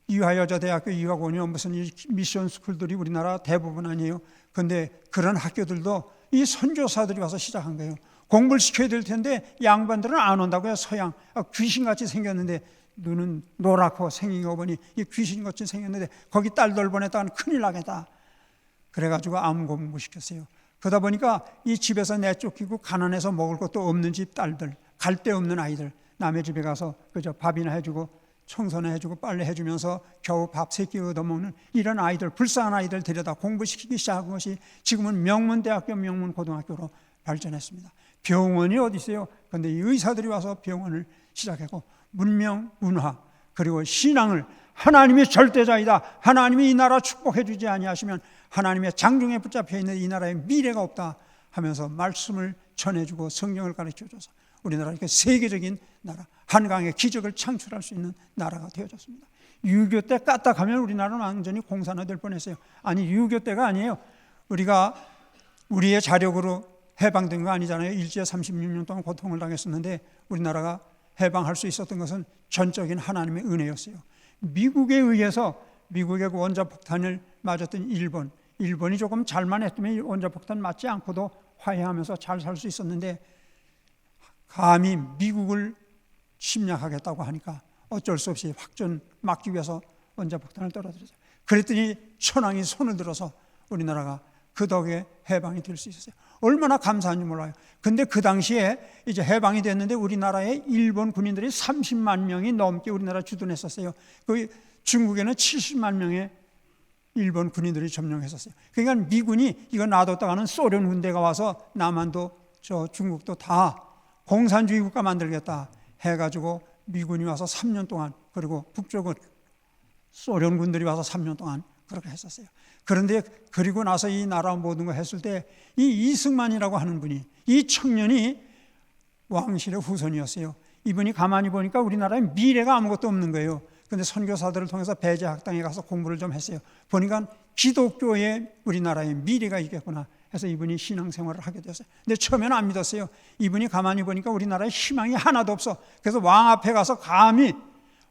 이화여자대학교, 이화고요, 무슨 미션 스쿨들이 우리나라 대부분 아니에요. 근데 그런 학교들도 이 선교사들이 와서 시작한 거예요. 공부를 시켜야 될 텐데 양반들은 안 온다고요. 서양 귀신같이 생겼는데, 눈은 노랗고 생긴 거 보니 이 귀신같이 생겼는데 거기 딸들 보냈다가는 큰일 나겠다. 그래가지고 암 공부 시켰어요. 그러다 보니까 이 집에서 내쫓기고 가난해서 먹을 것도 없는 집 딸들, 갈 데 없는 아이들, 남의 집에 가서 그저 밥이나 해주고 청소나 해주고 빨래 해주면서 겨우 밥 3끼 얻어먹는 이런 아이들, 불쌍한 아이들 데려다 공부시키기 시작한 것이 지금은 명문대학교, 명문고등학교로 발전했습니다. 병원이 어디 있어요? 그런데 이 의사들이 와서 병원을 시작했고, 문명, 문화, 그리고 신앙을, 하나님이 절대자이다. 하나님이 이 나라 축복해 주지 아니하시면 하나님의 장중에 붙잡혀 있는 이 나라의 미래가 없다 하면서 말씀을 전해주고 성경을 가르쳐줘서 우리나라 이렇게 세계적인 나라, 한강의 기적을 창출할 수 있는 나라가 되어졌습니다. 유교 때 까딱하면 우리나라는 완전히 공산화될 뻔했어요. 아니, 유교 때가 아니에요. 우리가 우리의 자력으로 해방된 거 아니잖아요. 일제 36년 동안 고통을 당했었는데 우리나라가 해방할 수 있었던 것은 전적인 하나님의 은혜였어요. 미국에 의해서 미국의 그 원자폭탄을 맞았던 일본이 조금 잘만 했으면 원자폭탄 맞지 않고도 화해하면서 잘 살 수 있었는데 감히 미국을 침략하겠다고 하니까 어쩔 수 없이 확전 막기 위해서 원자폭탄을 떨어뜨렸어요. 그랬더니 천황이 손을 들어서 우리나라가 그 덕에 해방이 될 수 있었어요. 얼마나 감사한지 몰라요. 근데 그 당시에 이제 해방이 됐는데 우리나라에 일본 군인들이 30만 명이 넘게 우리나라 주둔했었어요. 그 중국에는 70만 명의 일본 군인들이 점령했었어요. 그러니까 미군이 이거 놔뒀다가는 소련 군대가 와서 남한도 저 중국도 다 공산주의 국가 만들겠다 해가지고 미군이 와서 3년 동안, 그리고 북쪽은 소련 군들이 와서 3년 동안 그렇게 했었어요. 그런데 그리고 나서 이 나라 모든 거 했을 때 이 이승만이라고 하는 분이, 이 청년이 왕실의 후손이었어요. 이분이 가만히 보니까 우리나라에 미래가 아무것도 없는 거예요. 근데 선교사들을 통해서 배제학당에 가서 공부를 좀 했어요. 보니까 기독교에 우리나라에 미래가 있겠구나 해서 이분이 신앙생활을 하게 됐어요. 근데 처음에는 안 믿었어요. 이분이 가만히 보니까 우리나라에 희망이 하나도 없어. 그래서 왕 앞에 가서 감히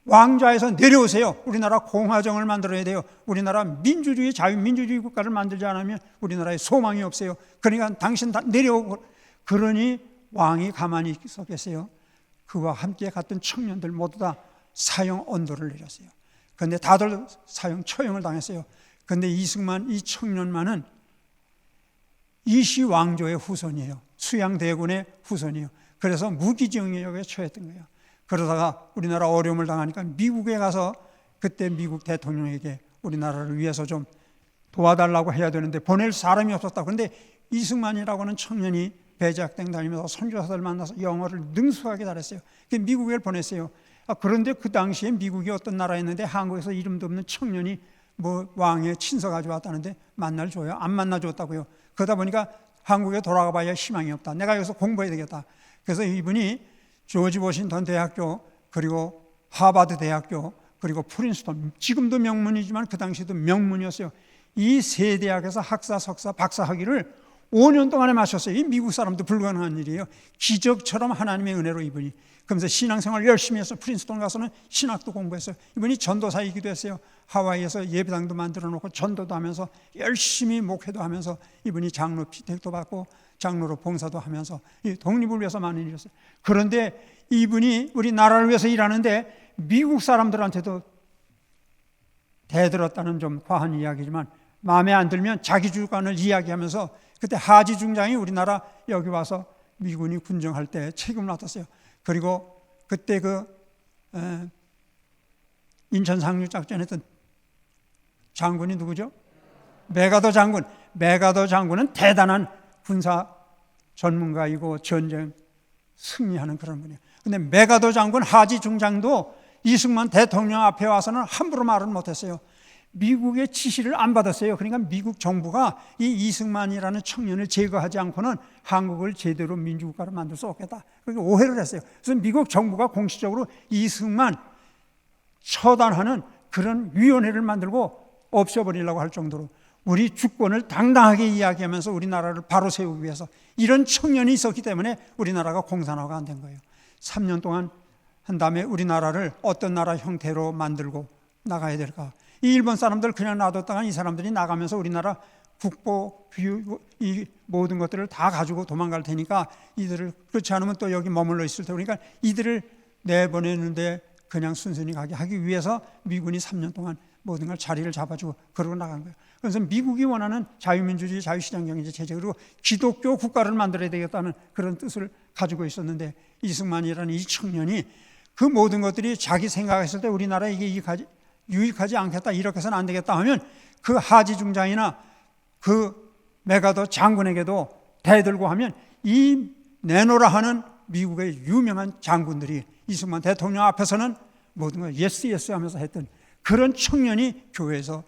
왕좌에서 내려오세요. 우리나라 공화정을 만들어야 돼요. 우리나라 민주주의, 자유민주주의 국가를 만들지 않으면 우리나라에 소망이 없어요. 그러니까 당신 다 내려오고. 그러니 왕이 가만히 있었겠어요. 그와 함께 갔던 청년들 모두 다 사형 언도를 내렸어요. 그런데 다들 사형 처형을 당했어요. 그런데 이승만 이 청년만은 이시 왕조의 후손이에요. 수양대군의 후손이에요. 그래서 무기징역에 처했던 거예요. 그러다가 우리나라 어려움을 당하니까 미국에 가서 그때 미국 대통령에게 우리나라를 위해서 좀 도와달라고 해야 되는데 보낼 사람이 없었다. 그런데 이승만이라고 하는 청년이 배제학당 다니면서 선교사들 만나서 영어를 능수하게 잘했어요. 미국에 보냈어요. 그런데 그 당시에 미국이 어떤 나라였는데 한국에서 이름도 없는 청년이 뭐 왕의 친서 가져왔다는데 만날 줘요? 안 만나줬다고요. 그러다 보니까 한국에 돌아가 봐야 희망이 없다. 내가 여기서 공부해야 되겠다. 그래서 이분이 조지 워싱턴 대학교, 그리고 하버드 대학교, 그리고 프린스턴, 지금도 명문이지만 그 당시에도 명문이었어요. 이 세 대학에서 학사, 석사, 박사 학위를 5년 동안에 마셨어요. 이 미국 사람도 불가능한 일이에요. 기적처럼 하나님의 은혜로 이분이. 그러면서 신앙생활 열심히 해서 프린스턴 가서는 신학도 공부했어요. 이분이 전도사이기도 했어요. 하와이에서 예배당도 만들어 놓고 전도도 하면서 열심히 목회도 하면서 이분이 장로 피택도 받고 장로로 봉사도 하면서 독립을 위해서 많은 일을 했어요. 그런데 이분이 우리나라를 위해서 일하는데 미국 사람들한테도 대들었다는 좀 과한 이야기지만 마음에 안 들면 자기 주관을 이야기하면서 그때 하지 중장이 우리나라 여기 와서 미군이 군정할 때 책임을 맡았어요. 그리고 그때 인천 상륙작전 했던 장군이 누구죠? 메가더 장군. 메가더 장군은 대단한 군사 전문가이고 전쟁 승리하는 그런 분이에요. 근데 메가더 장군 하지 중장도 이승만 대통령 앞에 와서는 함부로 말을 못했어요. 미국의 지시를 안 받았어요. 그러니까 미국 정부가 이 이승만이라는 청년을 제거하지 않고는 한국을 제대로 민주국가로 만들 수 없겠다. 그렇게 오해를 했어요. 그래서 미국 정부가 공식적으로 이승만 처단하는 그런 위원회를 만들고 없애버리려고 할 정도로 우리 주권을 당당하게 이야기하면서 우리나라를 바로 세우기 위해서 이런 청년이 있었기 때문에 우리나라가 공산화가 안 된 거예요. 3년 동안 한 다음에 우리나라를 어떤 나라 형태로 만들고 나가야 될까. 이 일본 사람들 그냥 놔뒀다가 이 사람들이 나가면서 우리나라 국보, 교육, 이 모든 것들을 다 가지고 도망갈 테니까 이들을 그렇지 않으면 또 여기 머물러 있을 테고 그러니까 이들을 내보내는데 그냥 순순히 가게 하기 위해서 미군이 3년 동안 모든 걸 자리를 잡아주고 그러고 나간 거예요. 그래서 미국이 원하는 자유민주주의, 자유시장경제 체제 그리고 기독교 국가를 만들어야 되겠다는 그런 뜻을 가지고 있었는데 이승만이라는 이 청년이 그 모든 것들이 자기 생각했을 때 우리나라에 이게 유익하지 않겠다, 이렇게 해서는 안 되겠다 하면 그 하지 중장이나 그 메가더 장군에게도 대들고 하면 이 내노라 하는 미국의 유명한 장군들이 이승만 대통령 앞에서는 모든 걸 예스 예스 하면서 했던 그런 청년이 교회에서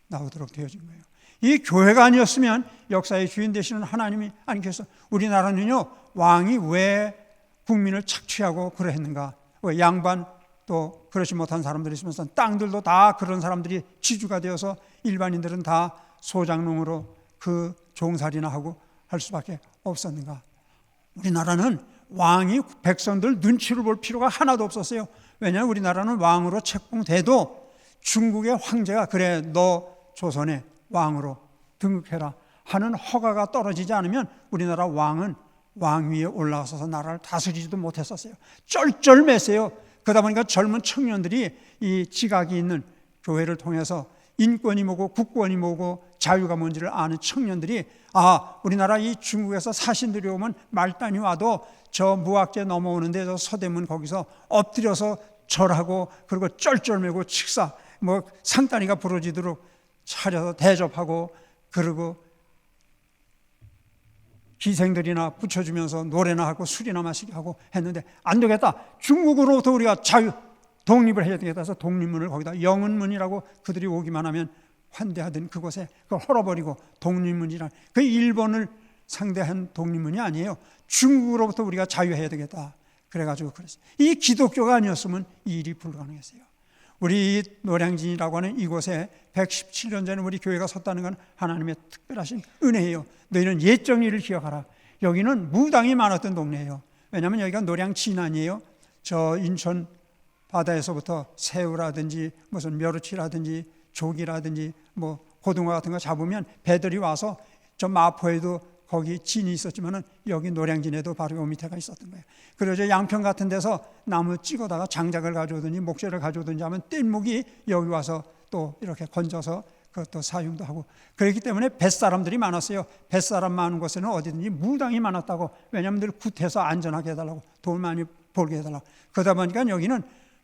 나오도록 되어진 거예요. 이 교회가 아니었으면 역사의 주인 되시는 하나님이 아니겠어. 우리나라는요, 왕이 왜 국민을 착취하고 그러했는가. 왜 양반 또 그렇지 못한 사람들이 있으면서 땅들도 다 그런 사람들이 지주가 되어서 일반인들은 다 소장농으로 그 종살이나 하고 할 수밖에 없었는가? 우리나라는 왕이 백성들 눈치를 볼 필요가 하나도 없었어요. 왜냐하면 우리나라는 왕으로 책봉돼도 중국의 황제가 그래 너 조선의 왕으로 등극해라 하는 허가가 떨어지지 않으면 우리나라 왕은 왕 위에 올라서서 나라를 다스리지도 못했었어요. 쩔쩔맸어요. 그러다 보니까 젊은 청년들이 이 지각이 있는 교회를 통해서 인권이 뭐고 국권이 뭐고 자유가 뭔지를 아는 청년들이 우리나라 이 중국에서 사신들이 오면 말단이 와도 저 무학재 넘어오는데 저 서대문 거기서 엎드려서 절하고 그리고 쩔쩔매고 식사 뭐 상다리가 부러지도록 차려서 대접하고 그리고 기생들이나 붙여주면서 노래나 하고 술이나 마시게 하고 했는데 안 되겠다. 중국으로부터 우리가 자유 독립을 해야 되겠다 해서 독립문을 거기다 영은문이라고 그들이 오기만 하면 환대하던 그곳에 그걸 헐어버리고 독립문이란 그 일본을 상대한 독립문이 아니에요. 중국으로부터 우리가 자유해야 되겠다. 그래가지고 그랬어요. 이 기독교가 아니었으면 이 일이 불가능했어요. 우리 이 노량진이라고 하는 이곳에 117년 전에 우리 교회가 섰다는 건 하나님의 특별하신 은혜예요. 너희는 옛적 일을 기억하라. 여기는 무당이 많았던 동네예요. 왜냐하면 여기가 노량 진안이에요. 저 인천 바다에서부터 새우라든지 무슨 멸치라든지 조기라든지 뭐 고등어 같은 거 잡으면 배들이 와서 저 마포에도 거기 진이 있었지만은 여기 노량진에도 바로 요 밑에가 있었던 거예요. 그리고 저 양평 같은 데서 나무 찍어다가 장작을 가져오든지 목재를 가져오든지 하면 뗏목이 여기 와서 또 이렇게 건져서 그것도 사용도 하고 그렇기 때문에 뱃사람들이 많았어요. 뱃사람 많은 곳에는 어디든지 무당이 많았다고. 왜냐하면 늘 굿해서 안전하게 해달라고 돈 많이 벌게 해달라고. 그러다 보니까 여기는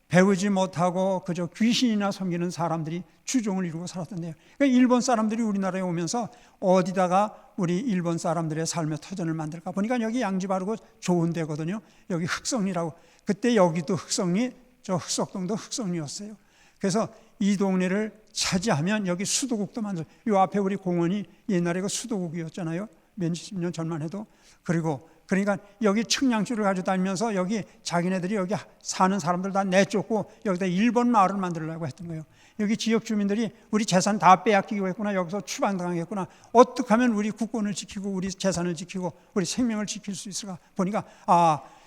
배우지 못하고 그저 귀신이나 섬기는 사람들이 주종을 이루고 살았던데요. 그러니까 일본 사람들이 우리나라에 오면서 어디다가 우리 일본 사람들의 삶의 터전을 만들까 보니까 여기 양지 바르고 좋은 데거든요. 여기 흑성리라고. 그때 여기도 흑성리, 저 흑석동도 흑성리였어요. 그래서 이 동네를 차지하면 여기 수도국도 만들. 이 앞에 우리 공원이 옛날에 그 수도국이었잖아요. 몇십 년 전만 해도. 그러니까 여기 측량줄을 가지고 다니면서 여기 자기네들이 여기 사는 사람들 다 내쫓고 여기다 일본 마을을 만들려고 했던 거예요. 여기 지역 주민들이 우리 재산 다 빼앗기고 했구나. 여기서 추방당하겠구나. 어떻게 하면 우리 국권을 지키고 우리 재산을 지키고 우리 생명을 지킬 수 있을까 보니까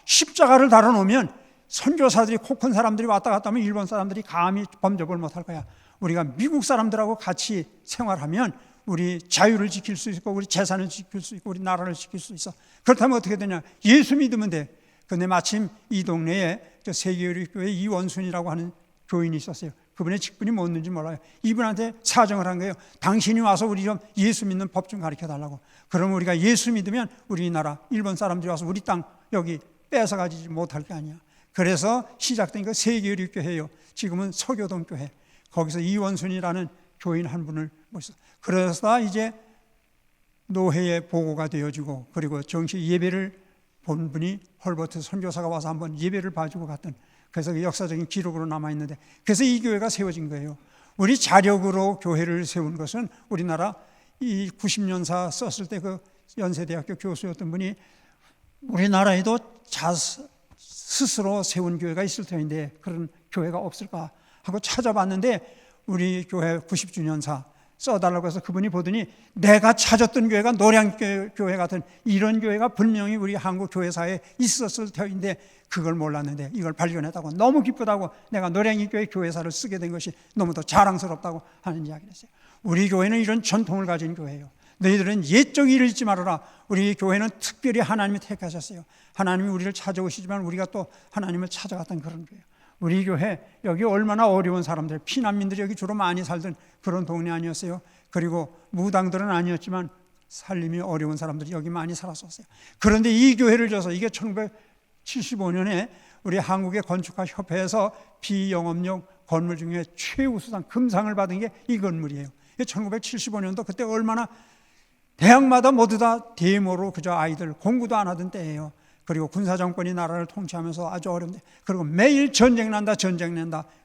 십자가를 달아놓으면 선교사들이 코 큰 사람들이 왔다 갔다 하면 일본 사람들이 감히 범접을 못할 거야. 우리가 미국 사람들하고 같이 생활하면 우리 자유를 지킬 수 있고 우리 재산을 지킬 수 있고 우리 나라를 지킬 수 있어. 그렇다면 어떻게 되냐? 예수 믿으면 돼. 근데 마침 이 동네에 저 세계교회 이원순이라고 하는 교인이 있었어요. 그분의 직분이 뭐였는지 몰라요. 이분한테 사정을 한 거예요. 당신이 와서 우리 좀 예수 믿는 법 좀 가르쳐 달라고. 그러면 우리가 예수 믿으면 우리나라 일본 사람들이 와서 우리 땅 여기 뺏어 가지지 못할 게 아니야. 그래서 시작된 그 세계교회예요. 지금은 서교동교회. 거기서 이원순이라는 교인 한 분을 모셨어요. 그래서 이제 노회의 보고가 되어지고 그리고 정식 예배를 본 분이 헐버트 선교사가 와서 한번 예배를 봐주고 갔던 그래서 그 역사적인 기록으로 남아있는데 그래서 이 교회가 세워진 거예요. 우리 자력으로 교회를 세운 것은 우리나라 이 90년사 썼을 때 그 연세대학교 교수였던 분이 우리나라에도 스스로 세운 교회가 있을 터인데 그런 교회가 없을까 하고 찾아봤는데 우리 교회 90주년사 써달라고 해서 그분이 보더니 내가 찾았던 교회가 노량교회 같은 이런 교회가 분명히 우리 한국 교회사에 있었을 터인데 그걸 몰랐는데 이걸 발견했다고 너무 기쁘다고 내가 노량교회 교회사를 쓰게 된 것이 너무도 자랑스럽다고 하는 이야기를 했어요. 우리 교회는 이런 전통을 가진 교회예요. 너희들은 옛적 일을 잊지 말아라. 우리 교회는 특별히 하나님이 택하셨어요. 하나님이 우리를 찾아오시지만 우리가 또 하나님을 찾아갔던 그런 교회예요. 우리 교회 여기 얼마나 어려운 사람들 피난민들이 여기 주로 많이 살던 그런 동네 아니었어요. 그리고 무당들은 아니었지만 살림이 어려운 사람들이 여기 많이 살았었어요. 그런데 이 교회를 줘서 이게 1975년에 우리 한국의 건축가 협회에서 비영업용 건물 중에 최우수상 금상을 받은 게 이 건물이에요. 1975년도 그때 얼마나 대학마다 모두 다 데모로 그저 아이들 공부도 안 하던 때예요. 그리고 군사정권이 나라를 통치하면서 아주 어려운데 그리고 매일 전쟁 난다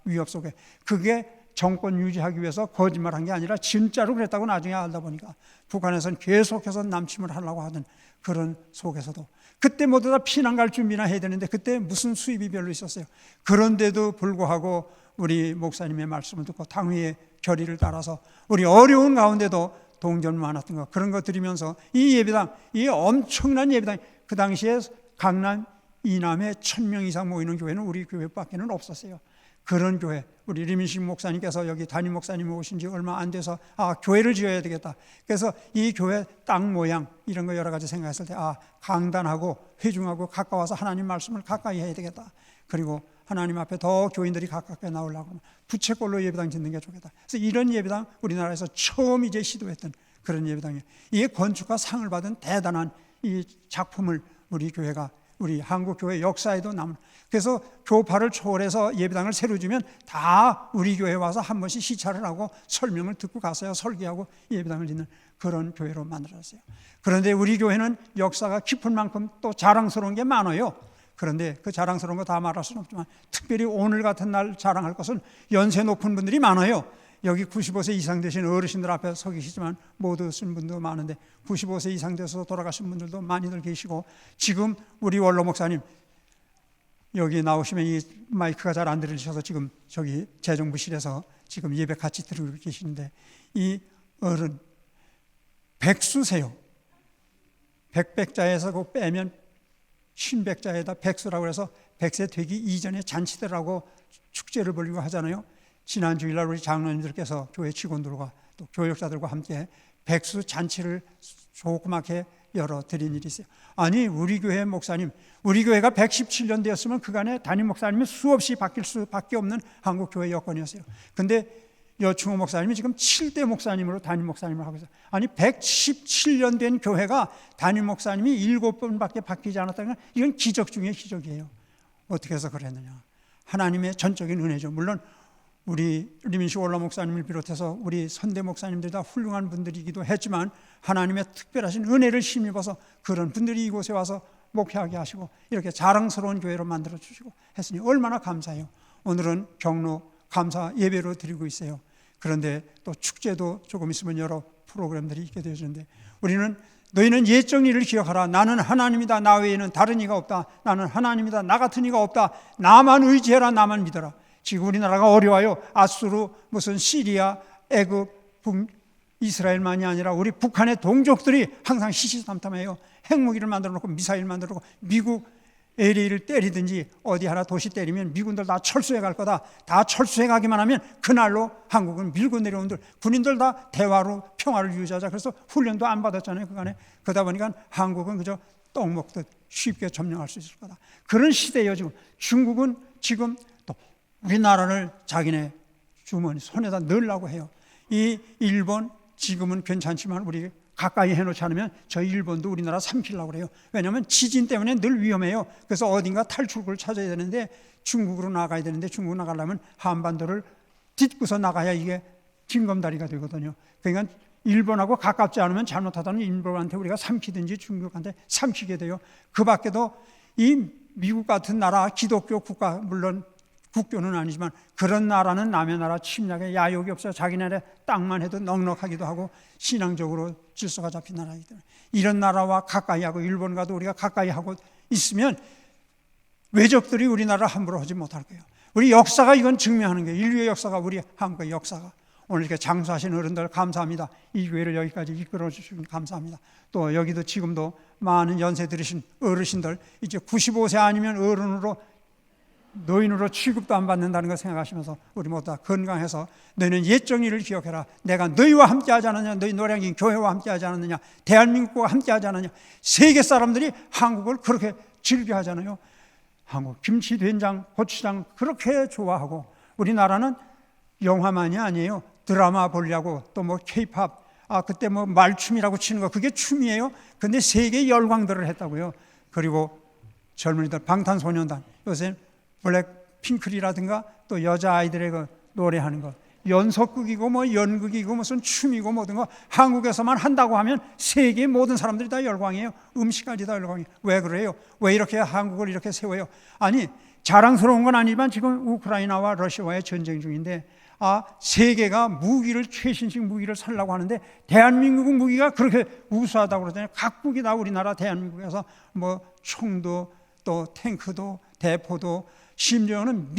위협 속에 그게 정권 유지하기 위해서 거짓말한 게 아니라 진짜로 그랬다고 나중에 알다 보니까 북한에서는 계속해서 남침을 하려고 하던 그런 속에서도 그때 모두 다 피난 갈 준비나 해야 되는데 그때 무슨 수입이 별로 있었어요. 그런데도 불구하고 우리 목사님의 말씀을 듣고 당회의 결의를 따라서 우리 어려운 가운데도 동전 많았던 거 그런 거 드리면서 이 예배당, 이 엄청난 예배당, 그 당시에 강남 이남에 1000명 이상 모이는 교회는 우리 교회밖에는 없었어요. 그런 교회, 우리 리민식 목사님께서 여기 담임 목사님 오신 지 얼마 안 돼서 교회를 지어야 되겠다. 그래서 이 교회 땅 모양 이런 거 여러 가지 생각했을 때 강단하고 회중하고 가까워서 하나님 말씀을 가까이 해야 되겠다. 그리고 하나님 앞에 더 교인들이 가깝게 나오려고 하면 부채꼴로 예배당 짓는 게 좋겠다. 그래서 이런 예배당 우리나라에서 처음 이제 시도했던 그런 예배당이에요. 이게 건축가 상을 받은 대단한 이 작품을 우리 교회가 우리 한국 교회 역사에도 남은. 그래서 교파를 초월해서 예배당을 새로 주면 다 우리 교회 와서 한 번씩 시찰을 하고 설명을 듣고 가서야 설계하고 예배당을 짓는 그런 교회로 만들어졌어요. 그런데 우리 교회는 역사가 깊은 만큼 또 자랑스러운 게 많아요. 그런데 그 자랑스러운 거 다 말할 수는 없지만 특별히 오늘 같은 날 자랑할 것은 연세 높은 분들이 많아요. 여기 95세 이상 되신 어르신들 앞에 서 계시지만 못 오신 분도 많은데 95세 이상 돼서 돌아가신 분들도 많이들 계시고, 지금 우리 원로 목사님 여기 나오시면 이 마이크가 잘 안 들리셔서 지금 저기 재정부실에서 지금 예배 같이 드리고 계시는데, 이 어른 백수세요. 백자에서 그 빼면 신백자에다 백수라고 해서 100세 되기 이전에 잔치들하고 축제를 벌이고 하잖아요. 지난 주일날 우리 장로님들께서 교회 직원들과 또 교역자들과 함께 백수 잔치를 조그맣게 열어드린 일이 있어요. 아니 우리 교회 목사님, 우리 교회가 117년 되었으면 그간에 담임 목사님이 수없이 바뀔 수밖에 없는 한국 교회 여건이었어요. 근데 여충호 목사님이 지금 7대 목사님으로 담임 목사님을 하고 있어요. 아니 117년 된 교회가 담임 목사님이 7번밖에 바뀌지 않았다는 건 이건 기적 중에 기적이에요. 어떻게 해서 그랬느냐? 하나님의 전적인 은혜죠. 물론 우리 리민식 원로 목사님을 비롯해서 우리 선대 목사님들이 다 훌륭한 분들이기도 했지만 하나님의 특별하신 은혜를 힘입어서 그런 분들이 이곳에 와서 목회하게 하시고 이렇게 자랑스러운 교회로 만들어 주시고 했으니 얼마나 감사해요. 오늘은 경로 감사 예배로 드리고 있어요. 그런데 또 축제도 조금 있으면 여러 프로그램들이 있게 되어지는데, 우리는 너희는 옛적 일을 기억하라. 나는 하나님이다. 나 외에는 다른 이가 없다. 나는 하나님이다. 나 같은 이가 없다. 나만 의지해라. 나만 믿어라. 지금 우리나라가 어려워요. 아수르, 무슨 시리아, 애굽, 이스라엘만이 아니라 우리 북한의 동족들이 항상 시시탐탐해요. 핵무기를 만들어 놓고 미사일 만들어 놓고, 미국 LA를 때리든지 어디 하나 도시 때리면 미군들 다 철수해 갈 거다. 다 철수해 가기만 하면 그날로 한국은 밀고 내려온들, 군인들 다 대화로 평화를 유지하자. 그래서 훈련도 안 받았잖아요 그간에. 그러다 보니까 한국은 그저 떡 먹듯 쉽게 점령할 수 있을 거다. 그런 시대예요 지금. 중국은 지금 또 우리나라를 자기네 주머니 손에다 넣으려고 해요. 이 일본 지금은 괜찮지만 우리 가까이 해놓지 않으면 저희 일본도 우리나라 삼키려고 그래요. 왜냐하면 지진 때문에 늘 위험해요. 그래서 어딘가 탈출구를 찾아야 되는데 중국으로 나가야 되는데, 중국 나가려면 한반도를 딛고서 나가야 이게 징검다리가 되거든요. 그러니까 일본하고 가깝지 않으면 잘못하다는 일본한테 우리가 삼키든지 중국한테 삼키게 돼요. 그 밖에도 이 미국 같은 나라 기독교 국가, 물론 국교는 아니지만 그런 나라는 남의 나라 침략에 야욕이 없어요. 자기네의 땅만 해도 넉넉하기도 하고 신앙적으로 질서가 잡힌 나라이기 때문에 이런 나라와 가까이 하고, 일본과도 우리가 가까이 하고 있으면 외적들이 우리나라를 함부로 하지 못할 거예요. 우리 역사가 이건 증명하는 거예요. 인류의 역사가, 우리 한국의 역사가. 오늘 이렇게 장수하신 어른들 감사합니다. 이 교회를 여기까지 이끌어 주시면 감사합니다. 또 여기도 지금도 많은 연세 들으신 어르신들, 이제 95세 아니면 어른으로 노인으로 취급도 안 받는다는 걸 생각하시면서 우리 모두 다 건강해서 너희는 옛적 일을 기억해라. 내가 너희와 함께 하지 않았느냐. 너희 노량진 교회와 함께 하지 않았느냐. 대한민국과 함께 하지 않았느냐. 세계 사람들이 한국을 그렇게 즐겨하잖아요. 한국 김치, 된장, 고추장 그렇게 좋아하고, 우리나라는 영화만이 아니에요. 드라마 보려고 또 뭐 케이팝, 그때 뭐 말춤이라고 치는 거 그게 춤이에요. 근데 세계 열광들을 했다고요. 그리고 젊은이들 방탄소년단, 요새 블랙핑클이라든가 또 여자아이들의 그 노래하는 거, 연속극이고 뭐 연극이고 무슨 춤이고 뭐든 거 한국에서만 한다고 하면 세계 모든 사람들이 다 열광이에요. 음식까지 다 열광이에요. 왜 그래요? 왜 이렇게 한국을 이렇게 세워요? 아니 자랑스러운 건 아니지만 지금 우크라이나와 러시아와의 전쟁 중인데 세계가 무기를, 최신식 무기를 살려고 하는데 대한민국 무기가 그렇게 우수하다고 그러잖아요. 각국이 다 우리나라 대한민국에서 뭐 총도 또 탱크도 대포도 심지어는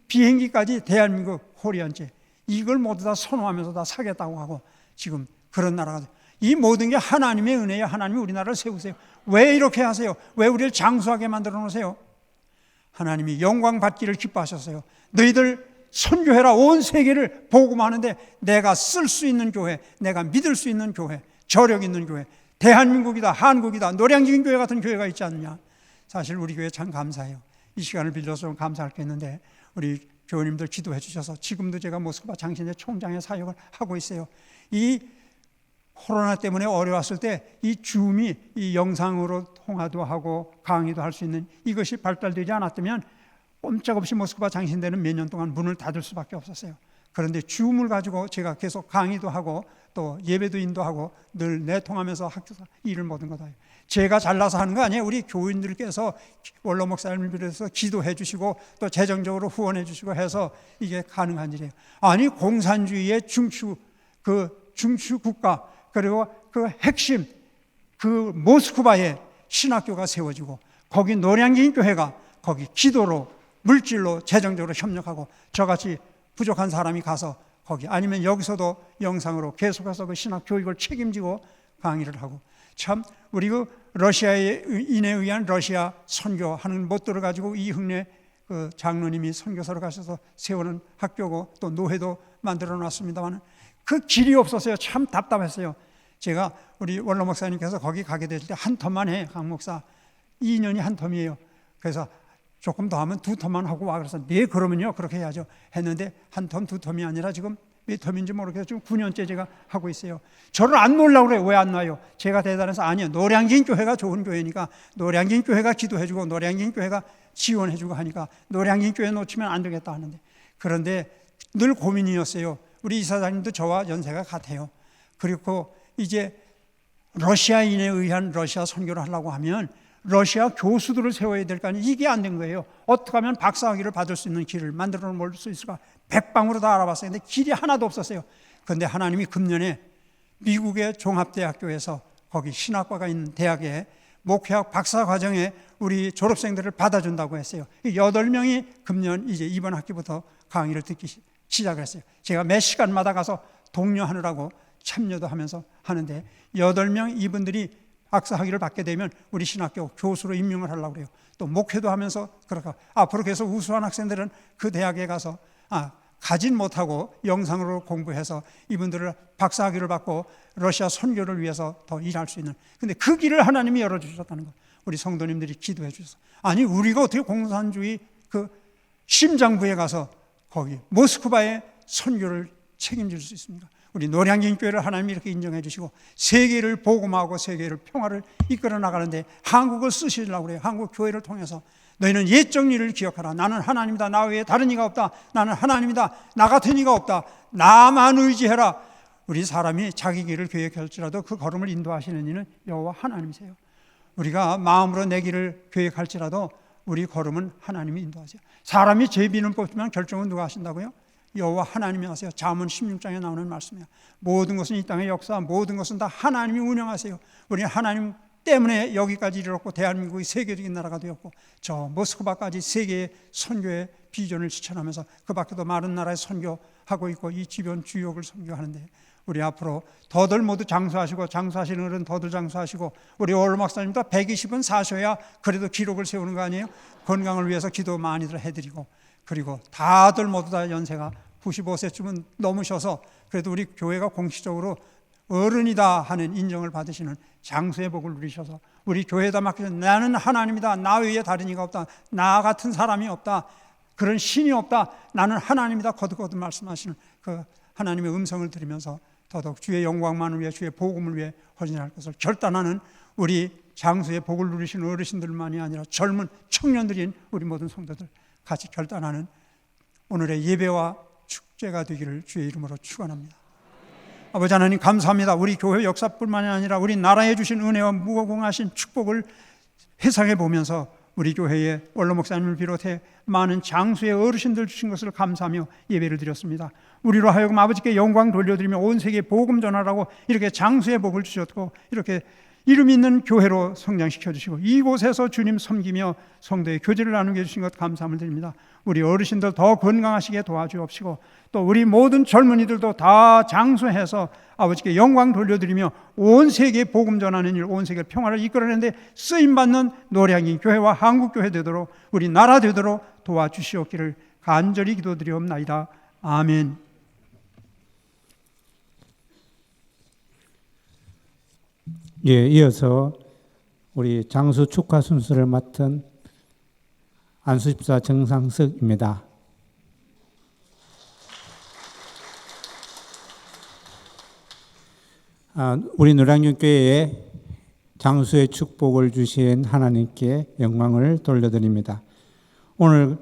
비행기까지 대한민국 코리안제 이걸 모두 다 선호하면서 다 사겠다고 하고 지금 그런 나라가 돼요. 이 모든 게 하나님의 은혜예요. 하나님이 우리나라를 세우세요. 왜 이렇게 하세요? 왜 우리를 장수하게 만들어 놓으세요? 하나님이 영광 받기를 기뻐하셨어요. 너희들 선교해라. 온 세계를 복음하는데 내가 쓸 수 있는 교회, 내가 믿을 수 있는 교회, 저력 있는 교회, 대한민국이다, 한국이다, 노량진 교회 같은 교회가 있지 않느냐. 사실 우리 교회 참 감사해요. 이 시간을 빌려서 좀 감사할 게 있는데 우리 교우님들 기도해 주셔서 지금도 제가 모스크바 장신의 총장의 사역을 하고 있어요. 이 코로나 때문에 어려웠을 때 이 줌이 이 영상으로 통화도 하고 강의도 할 수 있는 이것이 발달되지 않았다면 꼼짝없이 모스크바 장신대는 몇 년 동안 문을 닫을 수밖에 없었어요. 그런데 줌을 가지고 제가 계속 강의도 하고 또 예배도 인도하고 늘 내통하면서 학교에서 일을 모든 것 해요. 제가 잘나서 하는 거 아니에요. 우리 교인들께서 원로 목사님을 비롯해서 기도해 주시고 또 재정적으로 후원해 주시고 해서 이게 가능한 일이에요. 아니 공산주의의 중추 국가 그리고 그 핵심 그 모스크바에 신학교가 세워지고 거기 노량진 교회가 거기 기도로 물질로 재정적으로 협력하고 저같이 부족한 사람이 가서 거기 아니면 여기서도 영상으로 계속해서 그 신학 교육을 책임지고 강의를 하고 참 우리 그 러시아인에 의한 러시아 선교하는 못들을 가지고 이흥래 그 장로님이 선교사로 가셔서 세우는 학교고 또 노회도 만들어 놨습니다만 그 길이 없었어요. 참 답답했어요. 제가 우리 원로 목사님께서 거기 가게 될 때 한 텀만 해, 강 목사. 2년이 한 텀이에요. 그래서 조금 더 하면 2텀만 하고 와. 그래서 네, 그러면요. 그렇게 해야죠. 했는데 한 텀, 2텀이 아니라 지금 몇 텀인지 모르겠어요. 지금 9년째 제가 하고 있어요. 저를 안 놓으려고 그래요. 왜 안 놔요? 제가 대단해서 아니요. 노량진 교회가 좋은 교회니까 노량진 교회가 기도해주고 노량진 교회가 지원해주고 하니까 노량진 교회 놓치면 안 되겠다 하는데 그런데 늘 고민이었어요. 우리 이사장님도 저와 연세가 같아요. 그리고 이제 러시아인에 의한 러시아 선교를 하려고 하면 러시아 교수들을 세워야 될 거 아니에요. 이게 안 된 거예요. 어떻게 하면 박사학위를 받을 수 있는 길을 만들어 놓을 수 있을까? 백방으로 다 알아봤어요. 근데 길이 하나도 없었어요. 그런데 하나님이 금년에 미국의 종합대학교에서 거기 신학과가 있는 대학에 목회학 박사 과정에 우리 졸업생들을 받아준다고 했어요. 8명이 금년 이제 이번 학기부터 강의를 듣기 시작을 했어요. 제가 매 시간마다 가서 독려하느라고 참여도 하면서 하는데 8명 이분들이 박사학위를 받게 되면 우리 신학교 교수로 임명을 하려고 그래요. 또 목회도 하면서 그렇게 앞으로 계속 우수한 학생들은 그 대학에 가서 가진 못하고 영상으로 공부해서 이분들을 박사학위를 받고 러시아 선교를 위해서 더 일할 수 있는 근데 그 길을 하나님이 열어주셨다는 거 우리 성도님들이 기도해 주셔서 아니 우리가 어떻게 공산주의 그 심장부에 가서 거기 모스크바의 선교를 책임질 수 있습니까? 우리 노량진 교회를 하나님이 이렇게 인정해 주시고 세계를 복음하고 세계를 평화를 이끌어 나가는데 한국을 쓰시려고 그래요. 한국 교회를 통해서 너희는 옛적 일을 기억하라. 나는 하나님이다. 나 외에 다른 이가 없다. 나는 하나님이다. 나 같은 이가 없다. 나만 의지해라. 우리 사람이 자기 길을 계획할지라도 그 걸음을 인도하시는 이는 여호와 하나님이세요. 우리가 마음으로 내 길을 계획할지라도 우리 걸음은 하나님이 인도하세요. 사람이 제비는 뽑지만 결정은 누가 하신다고요? 여호와 하나님이 하세요. 잠언 16장에 나오는 말씀이에요. 모든 것은 이 땅의 역사, 모든 것은 다 하나님이 운영하세요. 우리는 하나님 때문에 여기까지 이르렀고 대한민국이 세계적인 나라가 되었고 저 모스크바까지 세계의 선교의 비전을 실천하면서 그 밖에도 많은 나라에 선교하고 있고 이 주변 주역을 선교하는데 우리 앞으로 더들 모두 장수하시고 장수하시는 어른 더들 장수하시고 우리 원로 목사님도 120은 사셔야 그래도 기록을 세우는 거 아니에요? 건강을 위해서 기도 많이들 해드리고 그리고 다들 모두 다 연세가 95세쯤은 넘으셔서 그래도 우리 교회가 공식적으로 어른이다 하는 인정을 받으시는 장수의 복을 누리셔서 우리 교회에다 맡기셔서 나는 하나님이다. 나 외에 다른 이가 없다. 나 같은 사람이 없다. 그런 신이 없다. 나는 하나님이다. 거듭거듭 말씀하시는 그 하나님의 음성을 들으면서 더더욱 주의 영광만을 위해 주의 복음을 위해 헌신할 것을 결단하는 우리 장수의 복을 누리시는 어르신들만이 아니라 젊은 청년들인 우리 모든 성도들 같이 결단하는 오늘의 예배와 축제가 되기를 주의 이름으로 축원합니다. 아버지 하나님 감사합니다. 우리 교회 역사뿐만이 아니라 우리 나라에 주신 은혜와 무궁하신 축복을 회상해 보면서 우리 교회의 원로 목사님을 비롯해 많은 장수의 어르신들 주신 것을 감사하며 예배를 드렸습니다. 우리로 하여금 아버지께 영광 돌려드리며 온 세계에 복음 전하라고 이렇게 장수의 복을 주셨고 이렇게 이름 있는 교회로 성장시켜 주시고 이곳에서 주님 섬기며 성도의 교제를 나누게 해주신 것 감사함을 드립니다. 우리 어르신들 더 건강하시게 도와주옵시고 또 우리 모든 젊은이들도 다 장수해서 아버지께 영광 돌려드리며 온 세계에 복음 전하는 일, 온 세계 평화를 이끌어내는데 쓰임받는 노량진 교회와 한국교회 되도록 우리 나라 되도록 도와주시옵기를 간절히 기도드리옵나이다. 아멘. 예, 이어서 우리 장수 축하 순서를 맡은 안수집사 정상석입니다. 우리 노량진교회에 장수의 축복을 주신 하나님께 영광을 돌려드립니다. 오늘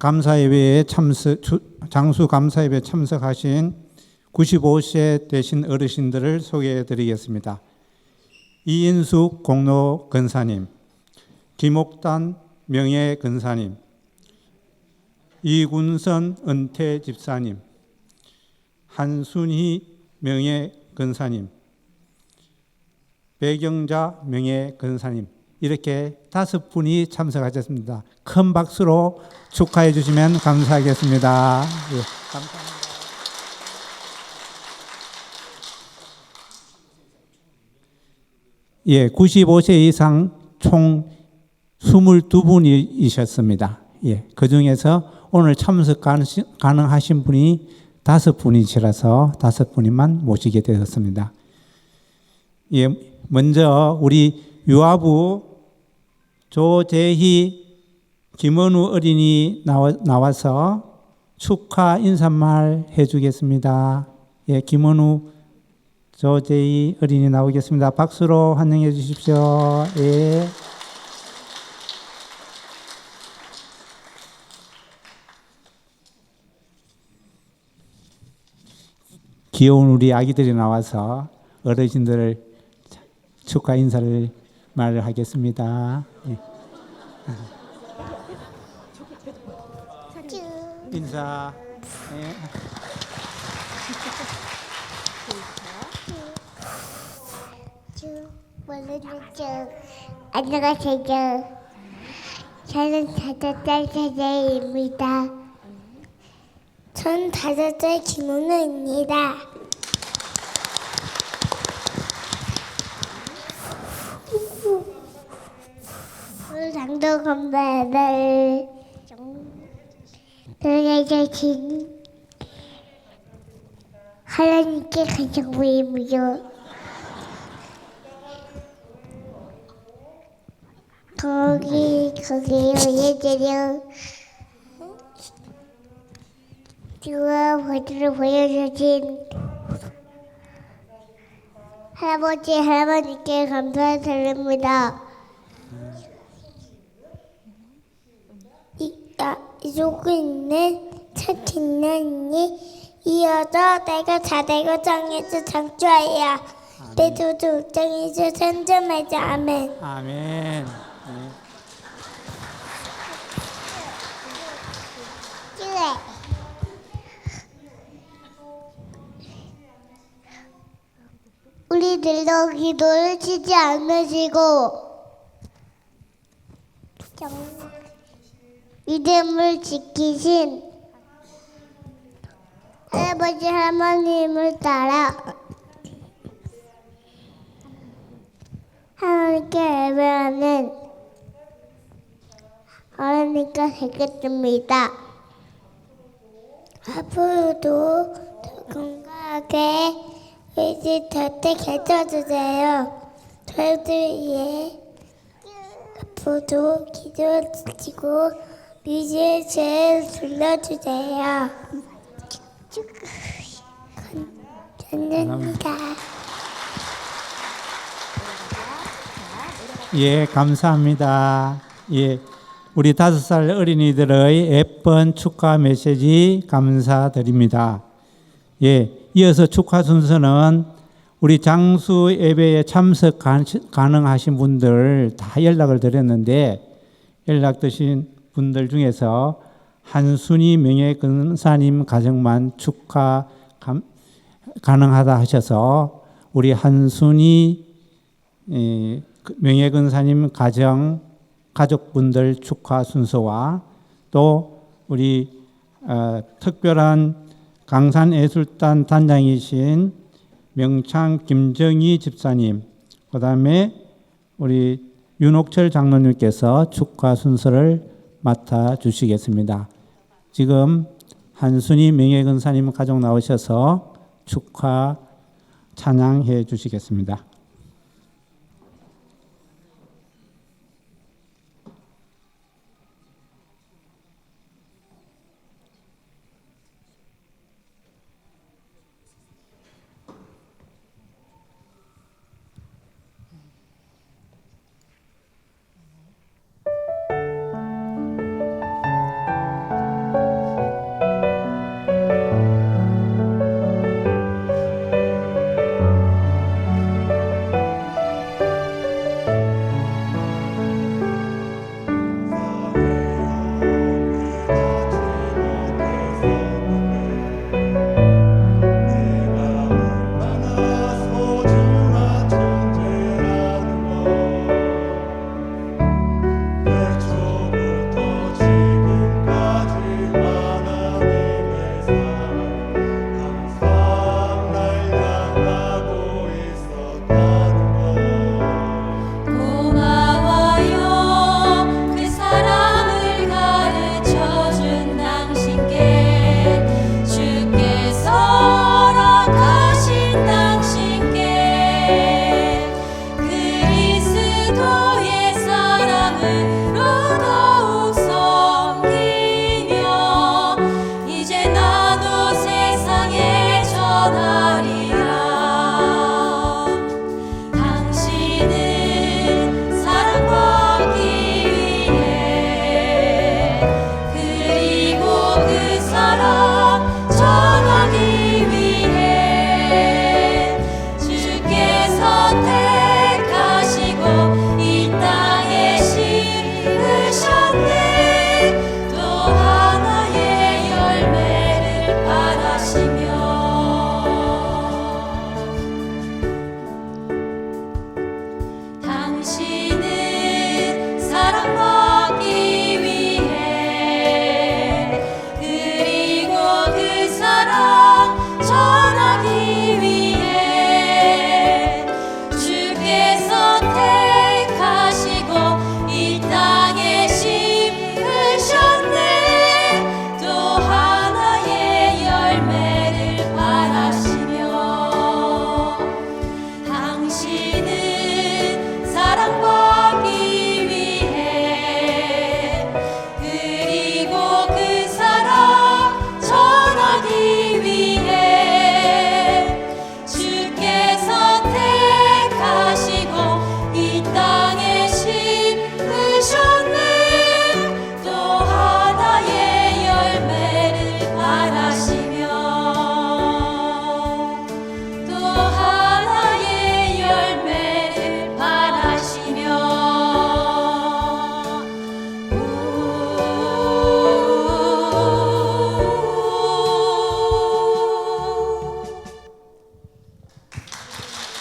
감사예배에 장수 감사예배에 참석하신 95세 되신 어르신들을 소개해 드리겠습니다. 이인숙 공로 근사님, 김옥단 명예 근사님, 이군선 은퇴 집사님, 한순희 명예 근사님, 배경자 명예 근사님, 이렇게 5분이 참석하셨습니다. 큰 박수로 축하해 주시면 감사하겠습니다. 예, 감사합니다. 예, 95세 이상 총 22분이셨습니다. 예, 그 중에서 오늘 참석 가능하신 분이 5분이시라서 5분이만 모시게 되었습니다. 예, 먼저 우리 유아부 조재희 김원우 어린이 나와서 축하 인사말 해주겠습니다. 예, 김원우 조재희 어린이 나오겠습니다. 박수로 환영해 주십시오. 예. 귀여운 우리 아기들이 나와서 어르신들을 축하 인사를 말을 하겠습니다. 예. 인사. 예. 안녕하세요. 저는 5살 사자입니다. 전 5살 김은우입니다. 장도 건배를 들려주신 하나님께 감사드리며 거기에 예제려 주와 보여를 보여주신 할아버지 할머니께 감사드립니다. 이러고 있는 차친나니 이어서 내가 자대고 정해서 장주하여 내 도도 정해서 선점하자. 아멘. 아멘. 우리들도 기도를 치지 않으시고 믿음을 지키신 할아버지 할머님을 따라 하나님께 예배하는 하나님과 되겠습니다. 앞으로도 더 건강하게 우리 곁에 계셔주세요. 저희들 위해 앞으로도 기도해주시고 뮤지의 죄를 불러주세요. 감사합니다. 예, 감사합니다. 예, 우리 5살 어린이들의 예쁜 축하 메시지 감사드립니다. 예, 이어서 축하 순서는 우리 장수 예배에 참석 가능하신 분들 다 연락을 드렸는데 연락 드신 분들 중에서 한순희 명예근사님 가정만 축하 가능하다 하셔서 우리 한순희 명예 근사님 가족분들 축하 순서와 또 우리 특별한 강산예술단 단장이신 명창 김정희 집사님, 그다음에 우리 윤옥철 장로님께서 축하 순서를 맡아 주시겠습니다. 지금 한순희 명예근사님 가족 나오셔서 축하 찬양해 주시겠습니다. 고마워요 그 사랑을 가르쳐준 당신께 주께서 허락하신 당신께 그리스도의 사랑으로 더욱 섬기며 이제 나도 세상에 전하리라. 당신은 사랑받기 위해 그리고 그 사랑 전하기 위해 주께서 택하시고 이 땅에 심으셨네. 또 하나의 열매를 바라시며 당신은 사랑받기 위해 그리고 그 사랑 전하기 위해 주께서 택하시고 이 땅에 심으셨네. 또 하나의 열매를 바라시며 당신은 사랑받기 위해 그리고 그 사랑 전하기 위해 주께서 택하시고 이 땅에 심으셨네. 또 하나의 열매를 바라시며 또 하나의 열매를 바라시며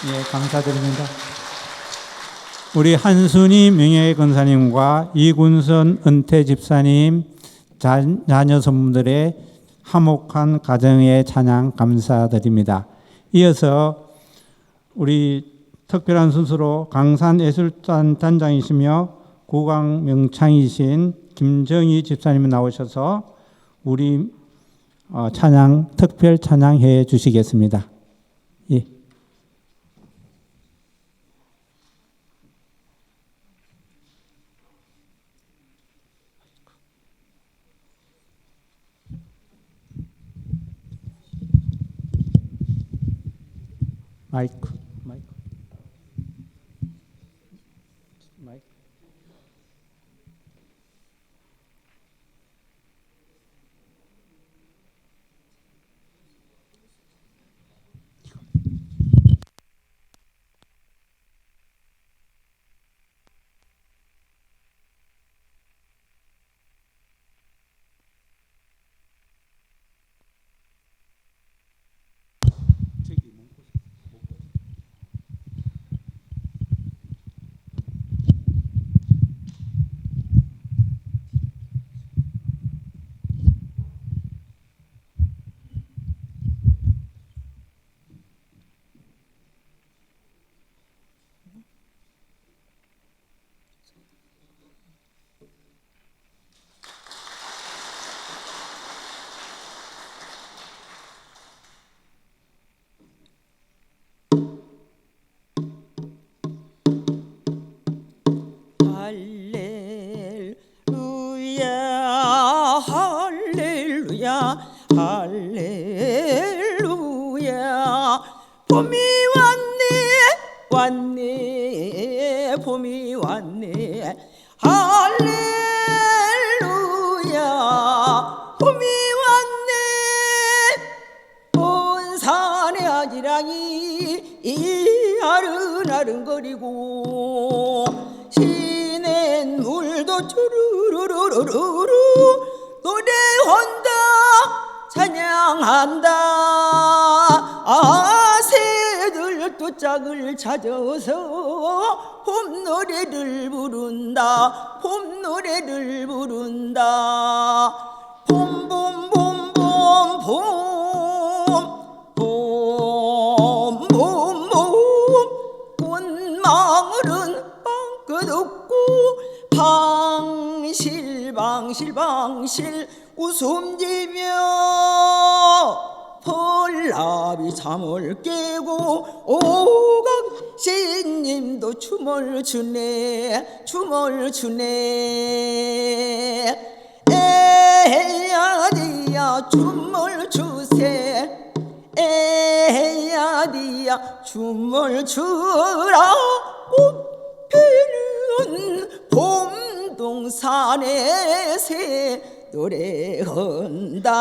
예, 감사드립니다. 우리 한순희 명예근사님과 이군선 은퇴 집사님 자녀 손님들의 화목한 가정의 찬양 감사드립니다. 이어서 우리 특별한 순서로 강산예술단 단장이시며 구강 명창이신 김정희 집사님 나오셔서 우리 찬양 특별 찬양해 주시겠습니다. 예. 마이크. 봄이 왔네 왔네 봄이 왔네 할렐루야 봄이 왔네 온 산의 아지랑이 이 아른아른거리고 시냇 물도 주르르르르르 노래한다 찬양한다 아 새들 또 짝을 찾아서 봄노래를 부른다 봄노래를 부른다 봄봄봄봄봄봄봄봄 꽃망울은 방긋 웃고 방실방실방실 웃음지며 펄나비 잠을 깨고 오각신님도 춤을 추네 춤을 추네 에야디야 춤을 추세 에야디야 춤을 추라 꽃피는 봄동산에 새 노래한다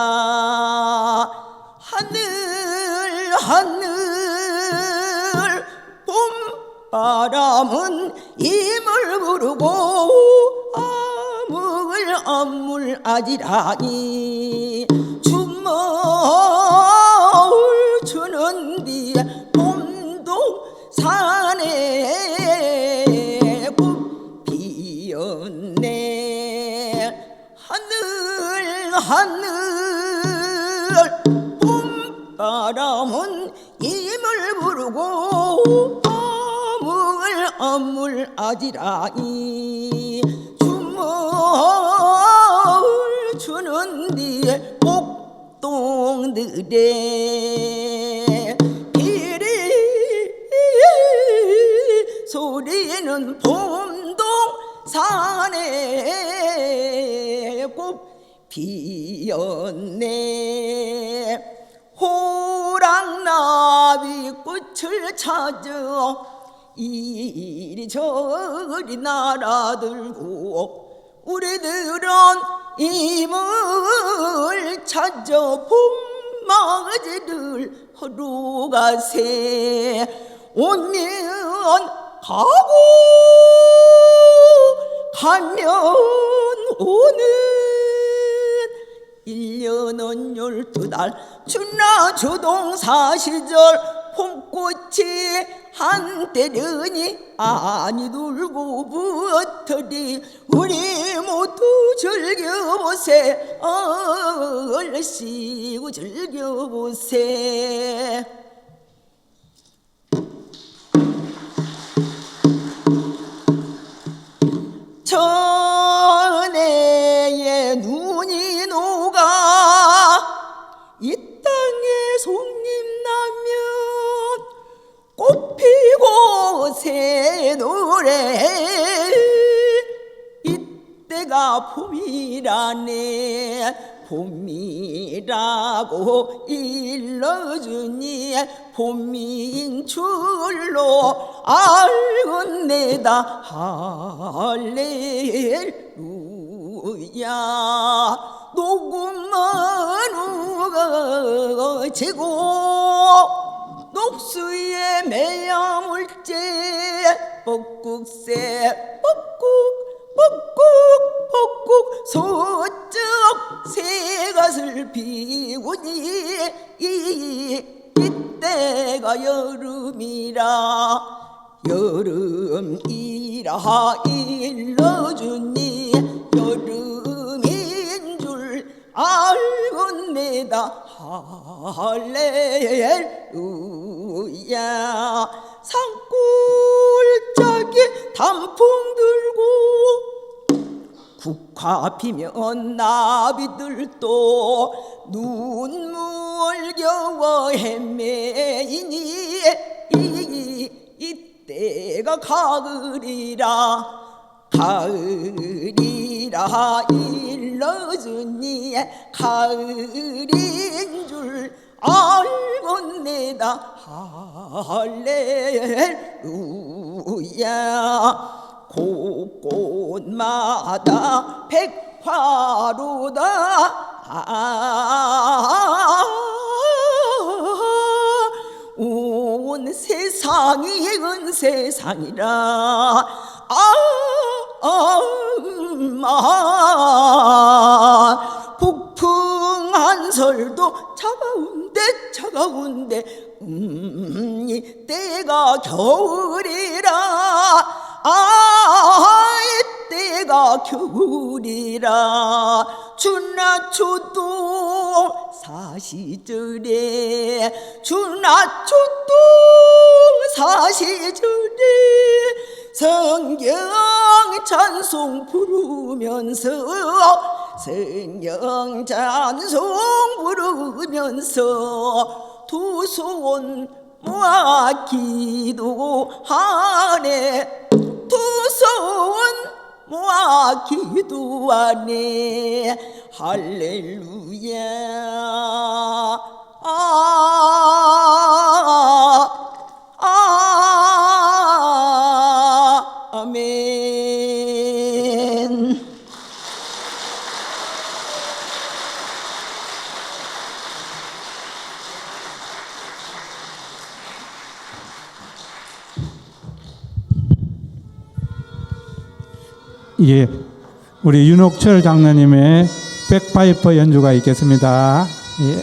하늘 하늘 봄바람은 임을 부르고 아물 아물 아지랑이 춤을 추는 뒤에 봄동산에 꽃 피었네 하늘 하늘 바람은 임을 부르고 아물 아물 아지랑이 춤을 추는 뒤에 목동들의 비리 소리는 봄동산에 꽃 피었네 호랑나비 꽃을 찾아 이리저리 날아들고 우리들은 임을 찾아 봄맞이를 하러 가세 오면 가고 가면 오는 1년은 12달 춘나 주동사 시절 봄꽃이 한때려니 아니 돌고 붙으리 우리 모두 즐겨보세 얼씨구 즐겨보세 전해의 눈이 녹아 이 땅에 송림 나면 꽃 피고 새 노래 이때가 봄이라네 봄이라고 일러주니 봄인 줄로 알겠네다 할렐루야 녹음만 우거지고 녹수에 매야물째 뻐꾹새 뻐꾹 소쩍 새갓을 피우니 이때가 여름이라 여름이라 일러주니 여름인 줄 알겠네다 할렐루야 산골짜기 단풍 들고 국화 피면 나비들도 눈물 겨워 헤매이니 이때가 가을이라 일러주니 가을인 줄 알건네다 할렐루야. 곳곳마다 백화로다 온 세상이 은 세상이라 북풍한 설도 차가운데 이 때가 겨울이라 이 때가 겨울이라. 준하초동 사시절에 준하초동 사시절에 성경 찬송 부르면서 성경 찬송 부르면서 두 손 모아 기도하네. 두 손 모아 기도하네. 할렐루야. 아멘. 예, 우리 윤옥철 장로님의 백파이퍼 연주가 있겠습니다. 예.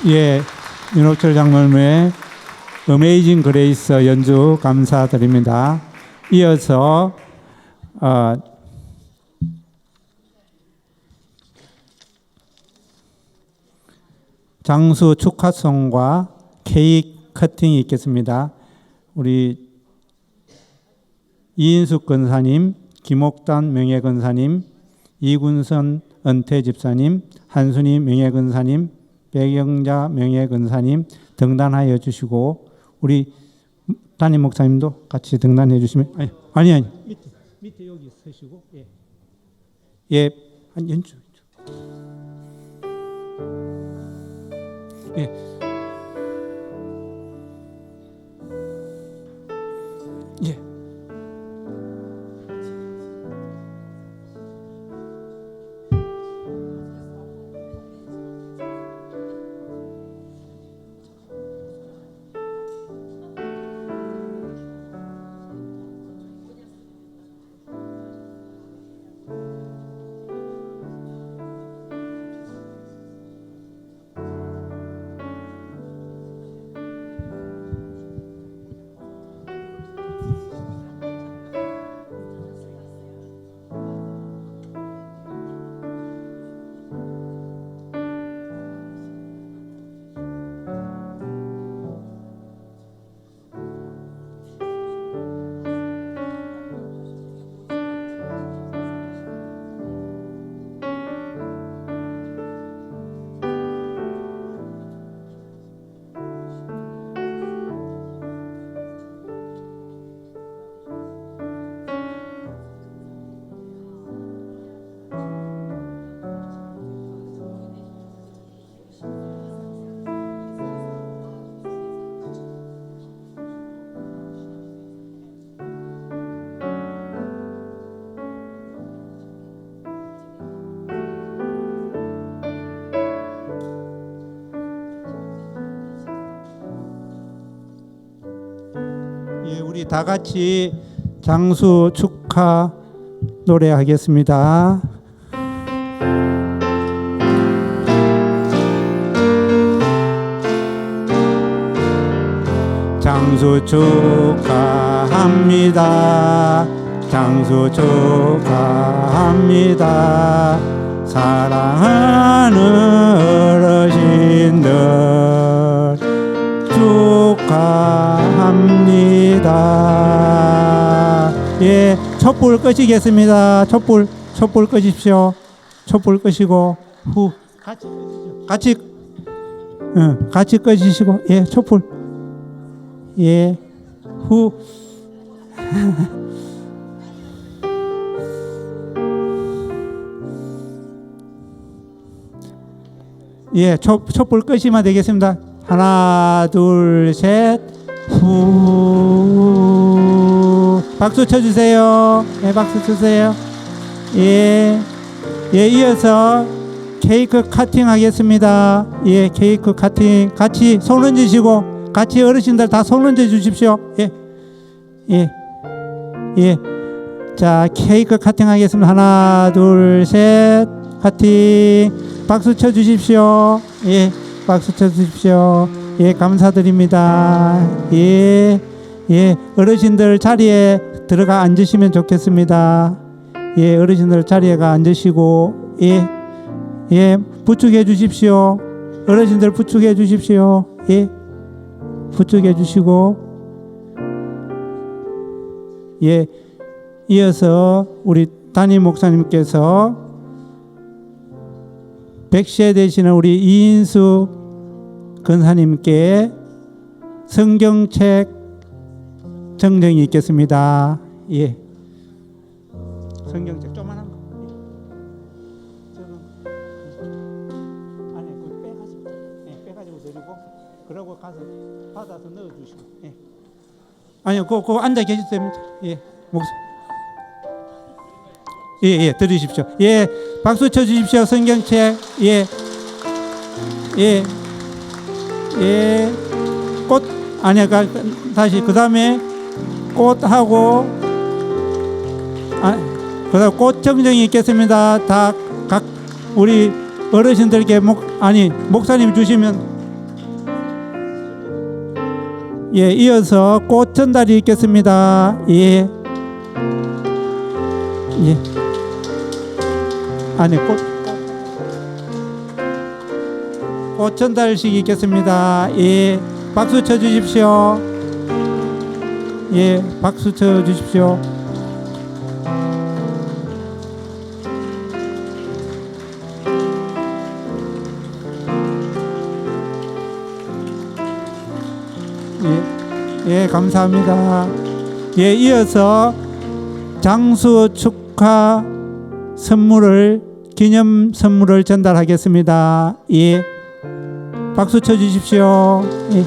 예, 윤옥철 장로님의 어메이징 그레이스 연주 감사드립니다. 이어서 장수 축하송과 케이크 커팅이 있겠습니다. 우리 이인숙 권사님, 김옥단 명예권사님, 이군선 은퇴 집사님, 한순희 명예권사님, 백영자 명예권사님 등단하여 주시고 우리 담임 목사님도 같이 등단해 주시면 아니 밑에 여기 서시고 예 한 연주 예. 예. 예, 우리 다 같이 장수 축하 노래하겠습니다. 장수 축하합니다. 장수 축하합니다. 사랑하는 어르신들 축하합니다. 예, 촛불 끄시겠습니다. 촛불 끄십시오. 촛불 끄시고 후 같이 끄시고 예, 촛불 예, 후 예, 촛불 끄시면 되겠습니다. 하나, 둘, 셋, 후. 박수 쳐주세요. 예, 박수 주세요. 예, 예, 이어서 케이크 카팅 하겠습니다. 예, 케이크 카팅 같이 손 얹으시고 같이 어르신들 다 손 얹어 주십시오. 예, 예, 예. 자, 케이크 카팅 하겠습니다. 하나, 둘, 셋, 카팅. 박수 쳐 주십시오. 예, 박수 쳐 주십시오. 예, 감사드립니다. 예, 예, 어르신들 자리에 들어가 앉으시면 좋겠습니다. 예, 어르신들 자리에 가 앉으시고, 예, 예, 부축해 주십시오. 어르신들 부축해 주십시오. 예, 부축해 주시고, 예, 이어서 우리 담임 목사님께서 백세 되시는 우리 이인수 근사님께 성경책 정정이 있겠습니다. 예, 성경책 조그만한 거. 안에 그 빼가지고, 예, 빼가지고 드리고, 그러고 가서 받아서 넣어주시고. 예. 아니요, 그거 앉아 계셔도 됩니다. 예, 목사. 예, 예, 들으십시오. 예, 박수 쳐 주십시오. 성경책. 예, 예, 예. 꽃, 아니야, 다시, 그 다음에 꽃하고, 그 다음 꽃 정정이 있겠습니다. 다 각, 우리 어르신들께 목사님 주시면, 예, 이어서 꽃 전달이 있겠습니다. 예, 예. 안에 꽃 전달식 있겠습니다. 예, 박수 쳐 주십시오. 예, 박수 쳐 주십시오. 예, 예, 감사합니다. 예, 이어서 장수 축하 선물을 기념 선물을 전달하겠습니다. 예, 박수 쳐 주십시오. 예.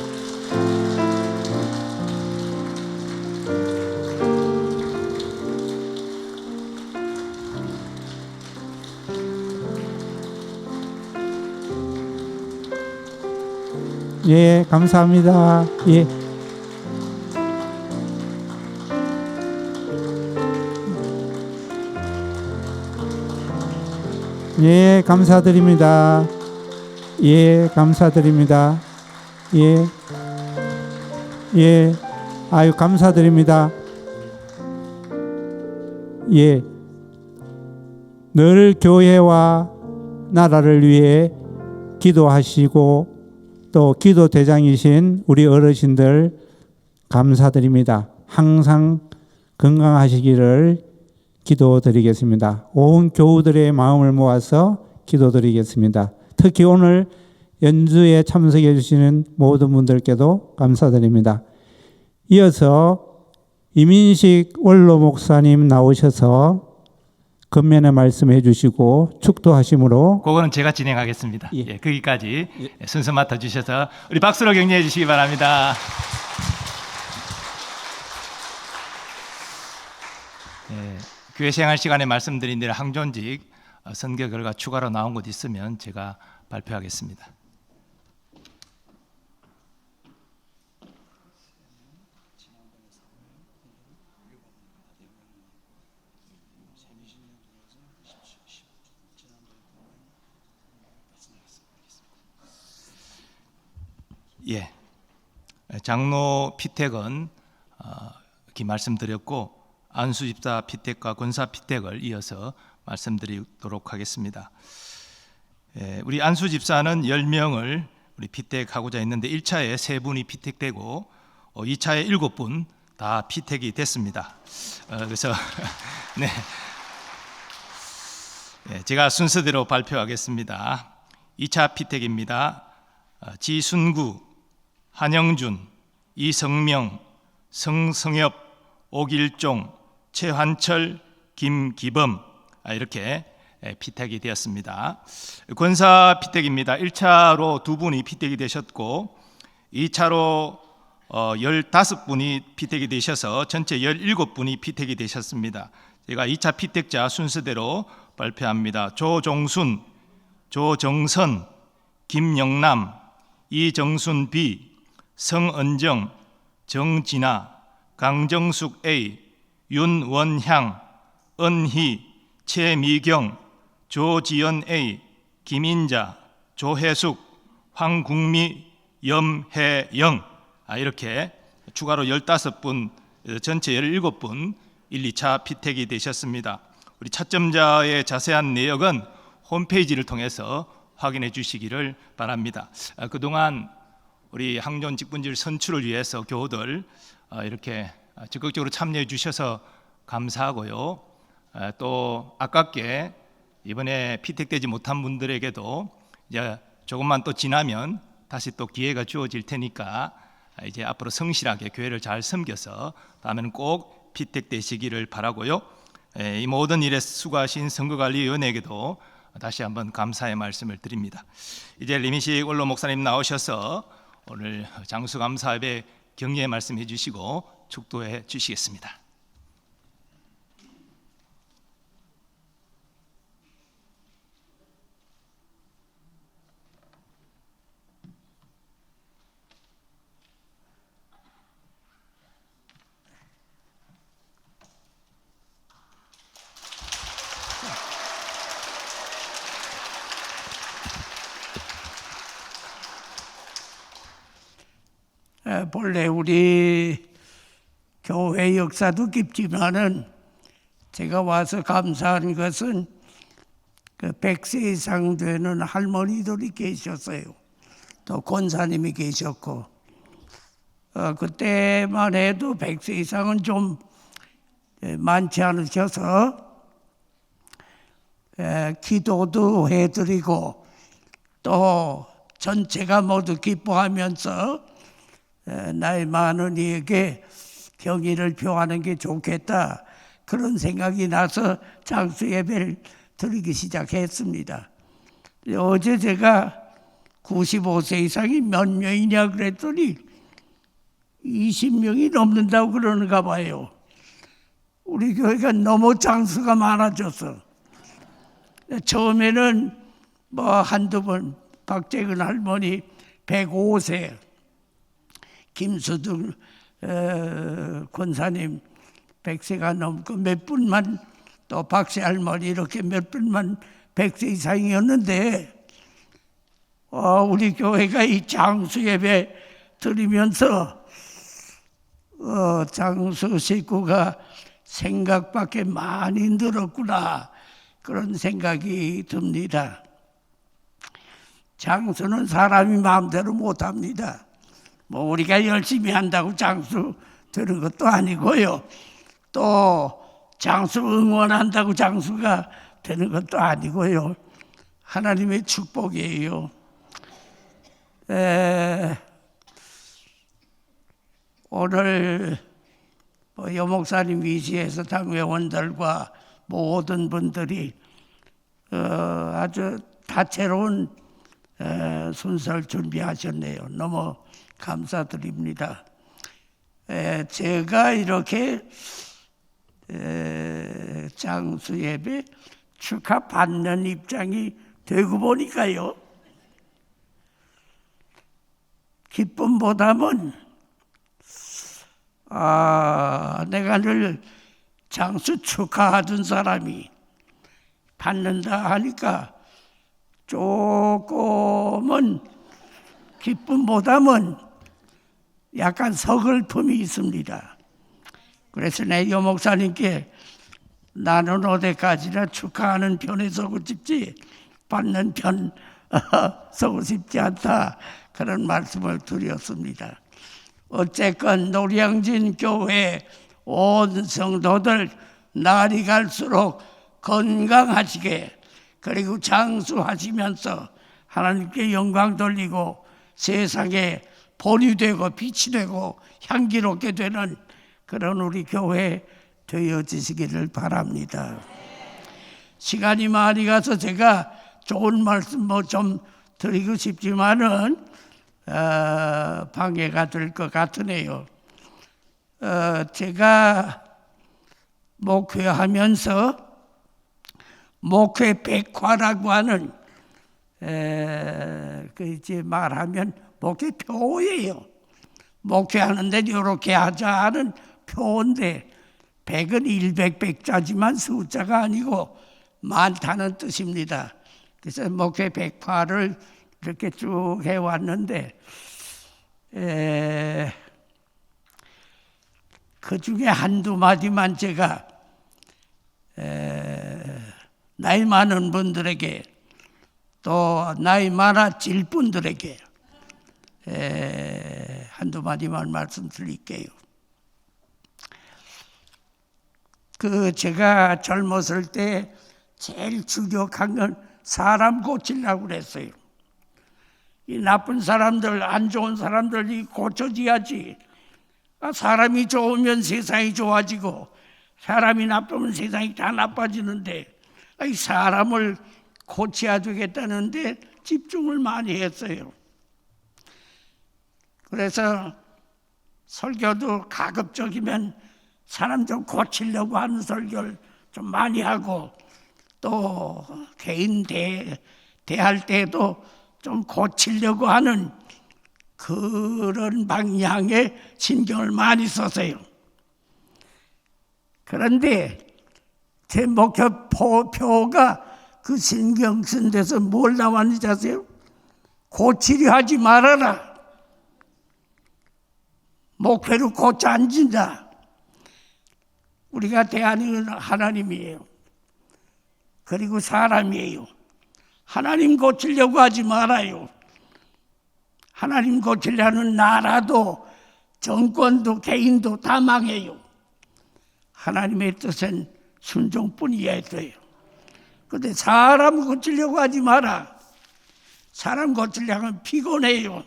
예, 감사합니다. 예. 예, 감사드립니다. 예, 감사드립니다. 예, 예, 아유, 감사드립니다. 예, 늘 교회와 나라를 위해 기도하시고 또 기도 대장이신 우리 어르신들 감사드립니다. 항상 건강하시기를 기도드리겠습니다. 온 교우들의 마음을 모아서 기도드리겠습니다. 특히 오늘 연주에 참석해 주시는 모든 분들께도 감사드립니다. 이어서 이민식 원로 목사님 나오셔서 건면의 말씀해 주시고 축도하심으로 그거는 제가 진행하겠습니다. 예. 예, 거기까지 순서 맡아주셔서 우리 박수로 격려해 주시기 바랍니다. 예, 교회 생활 시간에 말씀드린 대로 항존직 선교 결과 추가로 나온 곳 있으면 제가 발표하겠습니다. 장로 피택은 이렇게 말씀드렸고 안수집사 피택과 권사 피택을 이어서 말씀드리도록 하겠습니다. 우리 안수집사는 10명을 우리 피택하고자 했는데 1차에 3분이 피택되고 2차에 7분 다 피택이 됐습니다. 그래서 네. 제가 순서대로 발표하겠습니다. 2차 피택입니다. 지순구, 한영준, 이성명, 성성엽, 오길종, 최환철, 김기범 이렇게 피택이 되었습니다. 권사 피택입니다. 1차로 2분이 피택이 되셨고 2차로 15분이 피택이 되셔서 전체 17분이 피택이 되셨습니다. 제가 2차 피택자 순서대로 발표합니다. 조종순, 조정선, 김영남, 이정순 B, 성은정, 정진아, 강정숙 A, 윤원향, 은희, 최미경, 조지연 A, 김인자, 조혜숙, 황국미, 염혜영 이렇게 추가로 15분, 전체 17분 1, 2차 피택이 되셨습니다. 우리 차점자의 자세한 내역은 홈페이지를 통해서 확인해 주시기를 바랍니다. 그동안 우리 항존 직분질 선출을 위해서 교우들 이렇게 적극적으로 참여해 주셔서 감사하고요. 또 아깝게 이번에 피택되지 못한 분들에게도 이제 조금만 또 지나면 다시 또 기회가 주어질 테니까 이제 앞으로 성실하게 교회를 잘 섬겨서 다음에는 꼭 피택되시기를 바라고요. 이 모든 일에 수고하신 선거관리위원회에게도 다시 한번 감사의 말씀을 드립니다. 이제 리민식 원로 목사님 나오셔서 오늘 장수감사회에 격려의 말씀해 주시고 축도해 주시겠습니다. 본래 우리 교회 역사도 깊지만은 제가 와서 감사한 것은 그 100세 이상 되는 할머니들이 계셨어요. 또 권사님이 계셨고 그때만 해도 100세 이상은 좀 많지 않으셔서 기도도 해드리고 또 전체가 모두 기뻐하면서 나이 많은 이에게 경의를 표하는 게 좋겠다 그런 생각이 나서 장수 예배를 드리기 시작했습니다. 어제 제가 95세 이상이 몇 명이냐 그랬더니 20명이 넘는다고 그러는가 봐요. 우리 교회가 너무 장수가 많아져서 처음에는 뭐 한두 번 박재근 할머니 105세 김수등 권사님 100세가 넘고 몇 분만 또 박씨 할머니 이렇게 몇 분만 100세 이상이었는데 우리 교회가 이 장수 예배 드리면서 장수 식구가 생각밖에 많이 늘었구나 그런 생각이 듭니다. 장수는 사람이 마음대로 못합니다. 뭐 우리가 열심히 한다고 장수 되는 것도 아니고요. 또 장수 응원한다고 장수가 되는 것도 아니고요. 하나님의 축복이에요. 오늘 여목사님 위시에서 당회원들과 모든 분들이 아주 다채로운 순서를 준비하셨네요. 너무 감사드립니다. 제가 이렇게 장수 예배 축하받는 입장이 되고 보니까요. 기쁨보다는 내가 늘 장수 축하하던 사람이 받는다 하니까 조금은 기쁨보다는 약간 서글픔이 있습니다. 그래서 내 여목사님께 나는 어디까지나 축하하는 편에 서고 싶지 받는 편 서고 싶지 않다, 그런 말씀을 드렸습니다. 어쨌건 노량진 교회 온 성도들 날이 갈수록 건강하시게, 그리고 장수하시면서 하나님께 영광 돌리고 세상에 본이 되고 빛이 되고 향기롭게 되는 그런 우리 교회 되어지시기를 바랍니다. 시간이 많이 가서 제가 좋은 말씀 뭐 좀 드리고 싶지만은 방해가 될 것 같으네요. 제가 목회하면서 목회 백화라고 하는 그 이제 말하면 목회표예요. 목회하는데 이렇게 하자 하는 표인데 100은 100자지만 숫자가 아니고 많다는 뜻입니다. 그래서 목회 백화를 이렇게 쭉 해왔는데 그 중에 한두 마디만 제가 나이 많은 분들에게 또 나이 많아질 분들에게 한두 마디만 말씀드릴게요. 그 제가 젊었을 때 제일 주력한 건 사람 고치려고 그랬어요. 이 나쁜 사람들, 안 좋은 사람들이 고쳐져야지. 사람이 좋으면 세상이 좋아지고 사람이 나쁘면 세상이 다 나빠지는데 이 사람을 고쳐야 되겠다는데 집중을 많이 했어요. 그래서 설교도 가급적이면 사람 좀 고치려고 하는 설교를 좀 많이 하고, 또 개인 대할 때도 좀 고치려고 하는 그런 방향에 신경을 많이 썼어요. 그런데 제 목표가 그 신경 쓴 데서 뭘 나왔는지 아세요? 고치려 하지 말아라. 목표를 고쳐 앉은다. 우리가 대하는 하나님이에요. 그리고 사람이에요. 하나님 고치려고 하지 말아요. 하나님 고치려는 나라도 정권도 개인도 다 망해요. 하나님의 뜻은 순종뿐이어야 돼요. 그런데 사람 고치려고 하지 마라. 사람 고치려고 하면 피곤해요.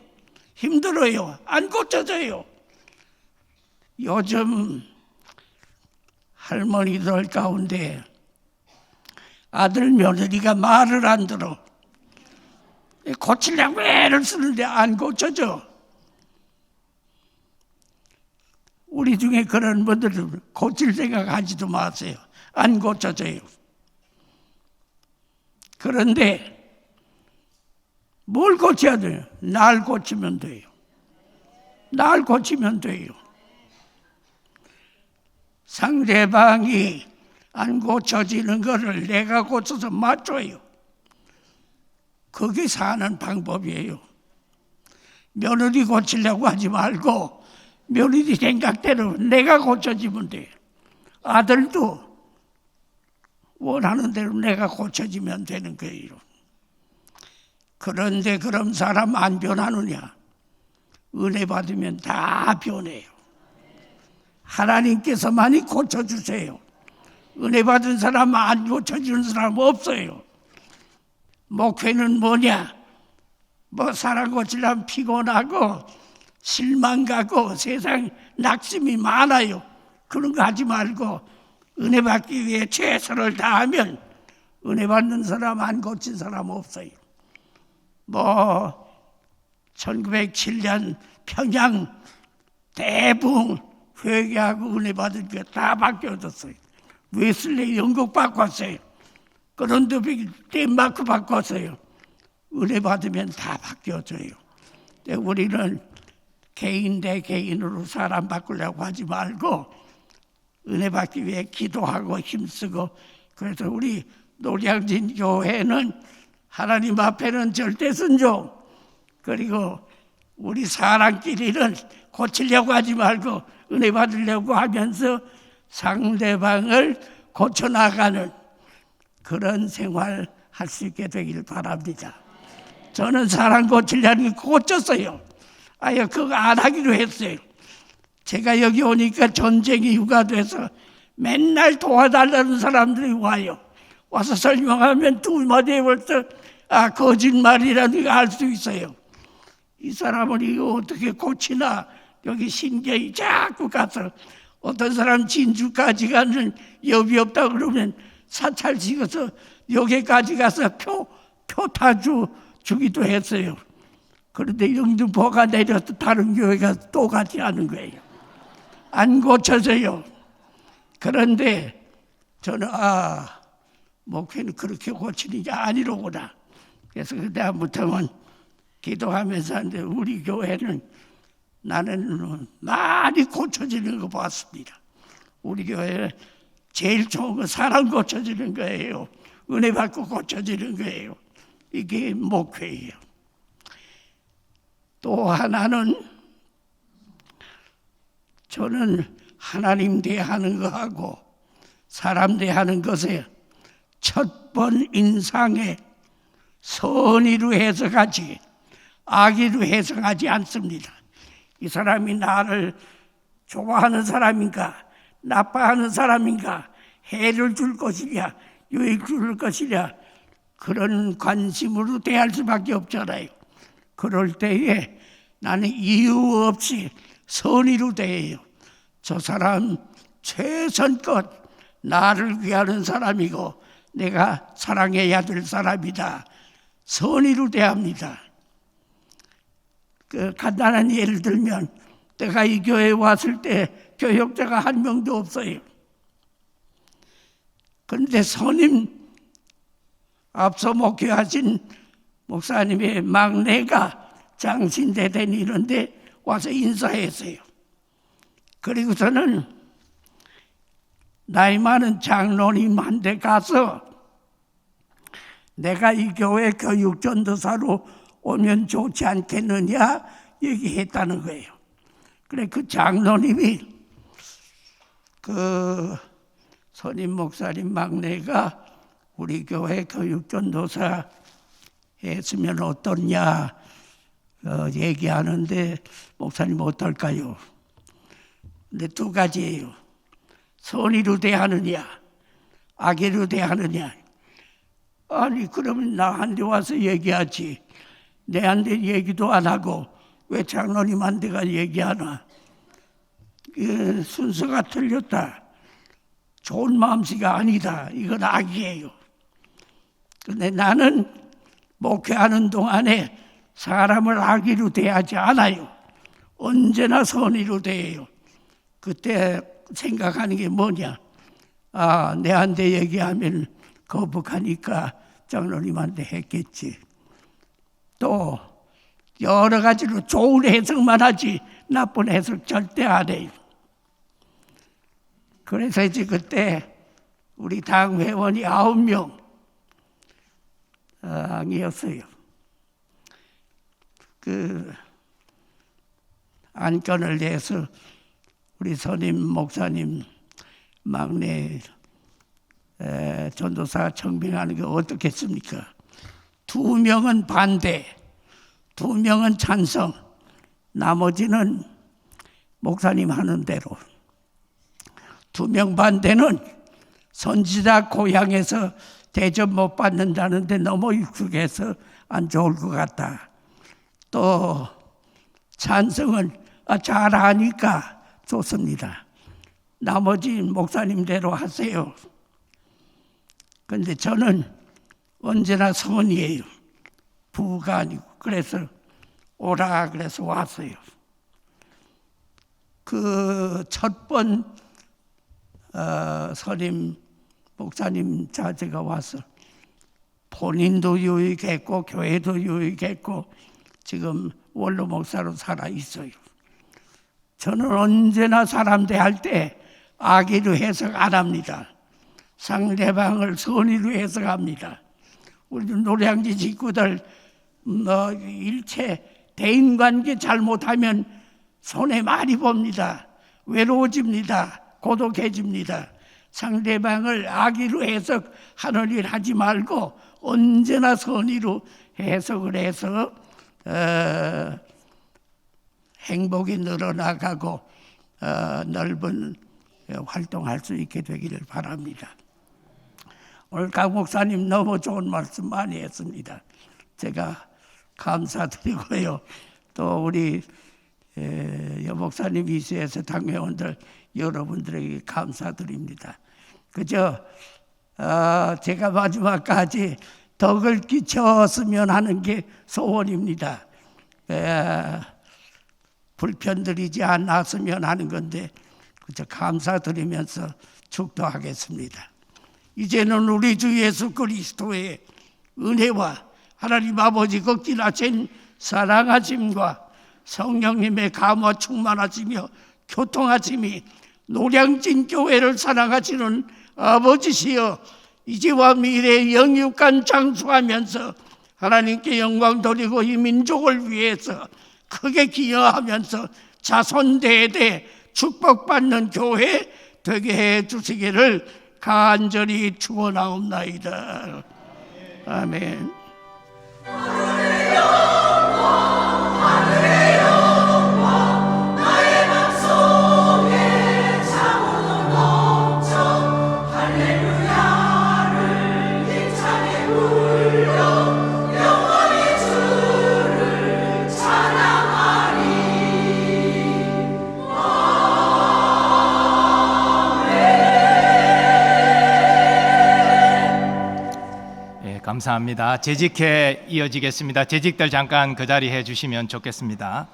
힘들어요. 안 고쳐져요. 요즘 할머니들 가운데 아들 며느리가 말을 안 들어. 고치려고 애를 쓰는데 안 고쳐져. 우리 중에 그런 분들은 고칠 생각하지도 마세요. 안 고쳐져요. 그런데 뭘 고쳐야 돼요? 날 고치면 돼요. 날 고치면 돼요. 상대방이 안 고쳐지는 것을 내가 고쳐서 맞춰요. 그게 사는 방법이에요. 며느리 고치려고 하지 말고 며느리 생각대로 내가 고쳐지면 돼요. 아들도 원하는 대로 내가 고쳐지면 되는 거예요. 그런데 그런 사람 안 변하느냐? 은혜 받으면 다 변해요. 하나님께서만이 고쳐주세요. 은혜 받은 사람 안 고쳐주는 사람 없어요. 목회는 뭐냐? 뭐 사람 고치려면 피곤하고 실망가고 세상 낙심이 많아요. 그런 거 하지 말고 은혜 받기 위해 최선을 다하면 은혜 받는 사람 안 고친 사람 없어요. 뭐 1907년 평양 대붕 회개하고 은혜 받은 게 다 바뀌어졌어요. 웨슬리 영국 바꿨어요. 그런데 덴마크 바꿨어요. 은혜 받으면 다 바뀌어져요. 우리는 개인 대 개인으로 사람 바꾸려고 하지 말고 은혜 받기 위해 기도하고 힘쓰고, 그래서 우리 노량진 교회는 하나님 앞에는 절대 순종, 그리고 우리 사람끼리는 고치려고 하지 말고 은혜 받으려고 하면서 상대방을 고쳐나가는 그런 생활 할 수 있게 되길 바랍니다. 저는 사람 고치려는 거 고쳤어요. 아예 그거 안 하기로 했어요. 제가 여기 오니까 전쟁이 휴가돼서 맨날 도와달라는 사람들이 와요. 와서 설명하면 두 마디에 벌써 거짓말이라는 걸 알 수 있어요. 이 사람은 이거 어떻게 고치나 여기 신경이 자꾸 가서 어떤 사람 진주까지 가는 여비 없다 그러면 사찰 찍어서 여기까지 가서 표 타주기도 했어요. 그런데 영등포가 내려서 다른 교회가 똑같이 하는 거예요. 안 고쳐져요. 그런데 저는 목회는 그렇게 고치는 게 아니로구나. 그래서 그다음부터는 기도하면서 하는데 우리 교회는 나는 많이 고쳐지는 거 봤습니다. 우리 교회 제일 좋은 건 사람 고쳐지는 거예요. 은혜 받고 고쳐지는 거예요. 이게 목회예요. 또 하나는 저는 하나님 대하는 거하고 사람 대하는 것에 첫 번 인상에 선의로 해석하지 악의로 해석하지 않습니다. 이 사람이 나를 좋아하는 사람인가 나빠하는 사람인가 해를 줄 것이냐 유익 줄 것이냐 그런 관심으로 대할 수밖에 없잖아요. 그럴 때에 나는 이유 없이 선의로 대해요. 저 사람 최선껏 나를 위하는 사람이고 내가 사랑해야 될 사람이다. 선의로 대합니다. 간단한 예를 들면 내가 이 교회에 왔을 때 교역자가 한 명도 없어요. 그런데 선임 앞서 목회하신 목사님의 막내가 장신대대니 이런데 와서 인사했어요. 그리고서는 나이 많은 장로님한테 가서 내가 이 교회 교육전도사로 오면 좋지 않겠느냐 얘기했다는 거예요. 그래 그 장로님이 그 선임 목사님 막내가 우리 교회 교육전도사 했으면 어떻냐 얘기하는데 목사님 어떨까요? 근데 두 가지예요. 선의로 대하느냐 악의로 대하느냐. 아니 그러면 나한테 와서 얘기하지 내한테 얘기도 안 하고 왜 장로님한테가 얘기하나. 순서가 틀렸다. 좋은 마음씨가 아니다. 이건 악이에요. 근데 나는 목회하는 동안에 사람을 악의로 대하지 않아요. 언제나 선의로 대해요. 그때 생각하는 게 뭐냐. 내한테 얘기하면 거북하니까 장로님한테 했겠지. 또 여러 가지로 좋은 해석만 하지 나쁜 해석 절대 안 해요. 그래서 이제 그때 우리 당 회원이 9명이었어요. 그 안건을 내서 우리 선임 목사님 막내 전도사 청빙하는 게 어떻겠습니까? 2명은 반대, 2명은 찬성, 나머지는 목사님 하는 대로. 2명 반대는 선지자 고향에서 대접 못 받는다는데 너무 익숙해서 안 좋을 것 같다. 또 찬성은 잘하니까 좋습니다. 나머지 목사님대로 하세요. 그런데 저는 언제나 선이에요. 부가 아니고. 그래서 오라 그래서 왔어요. 그 첫 번 선임 목사님 자제가 와서 본인도 유익했고 교회도 유익했고 지금 원로 목사로 살아 있어요. 저는 언제나 사람 대할 때 악의로 해석 안 합니다. 상대방을 선의로 해석합니다. 우리 노량진 식구들 일체 대인관계 잘못하면 손해 많이 봅니다. 외로워집니다. 고독해집니다. 상대방을 악의로 해석하는 일 하지 말고 언제나 선의로 해석을 해서 행복이 늘어나가고 넓은 활동할 수 있게 되기를 바랍니다. 오늘 강 목사님 너무 좋은 말씀 많이 했습니다. 제가 감사드리고요. 또 우리 여 목사님 이수에서 당회원들 여러분들에게 감사드립니다. 그저 제가 마지막까지 덕을 끼쳤으면 하는 게 소원입니다. 불편드리지 않았으면 하는 건데 그저 감사드리면서 축도하겠습니다. 이제는 우리 주 예수 그리스도의 은혜와 하나님 아버지 극진하신 사랑하심과 성령님의 감화 충만하시며 교통하심이 노량진 교회를 사랑하시는 아버지시여 이제와 미래에 영육간 장수하면서 하나님께 영광 돌리고 이 민족을 위해서 크게 기여하면서 자손 대대 축복받는 교회 되게 해 주시기를 간절히 축원하옵나이다. 아멘. 감사합니다. 재직회 이어지겠습니다. 재직들 잠깐 그 자리 해 주시면 좋겠습니다.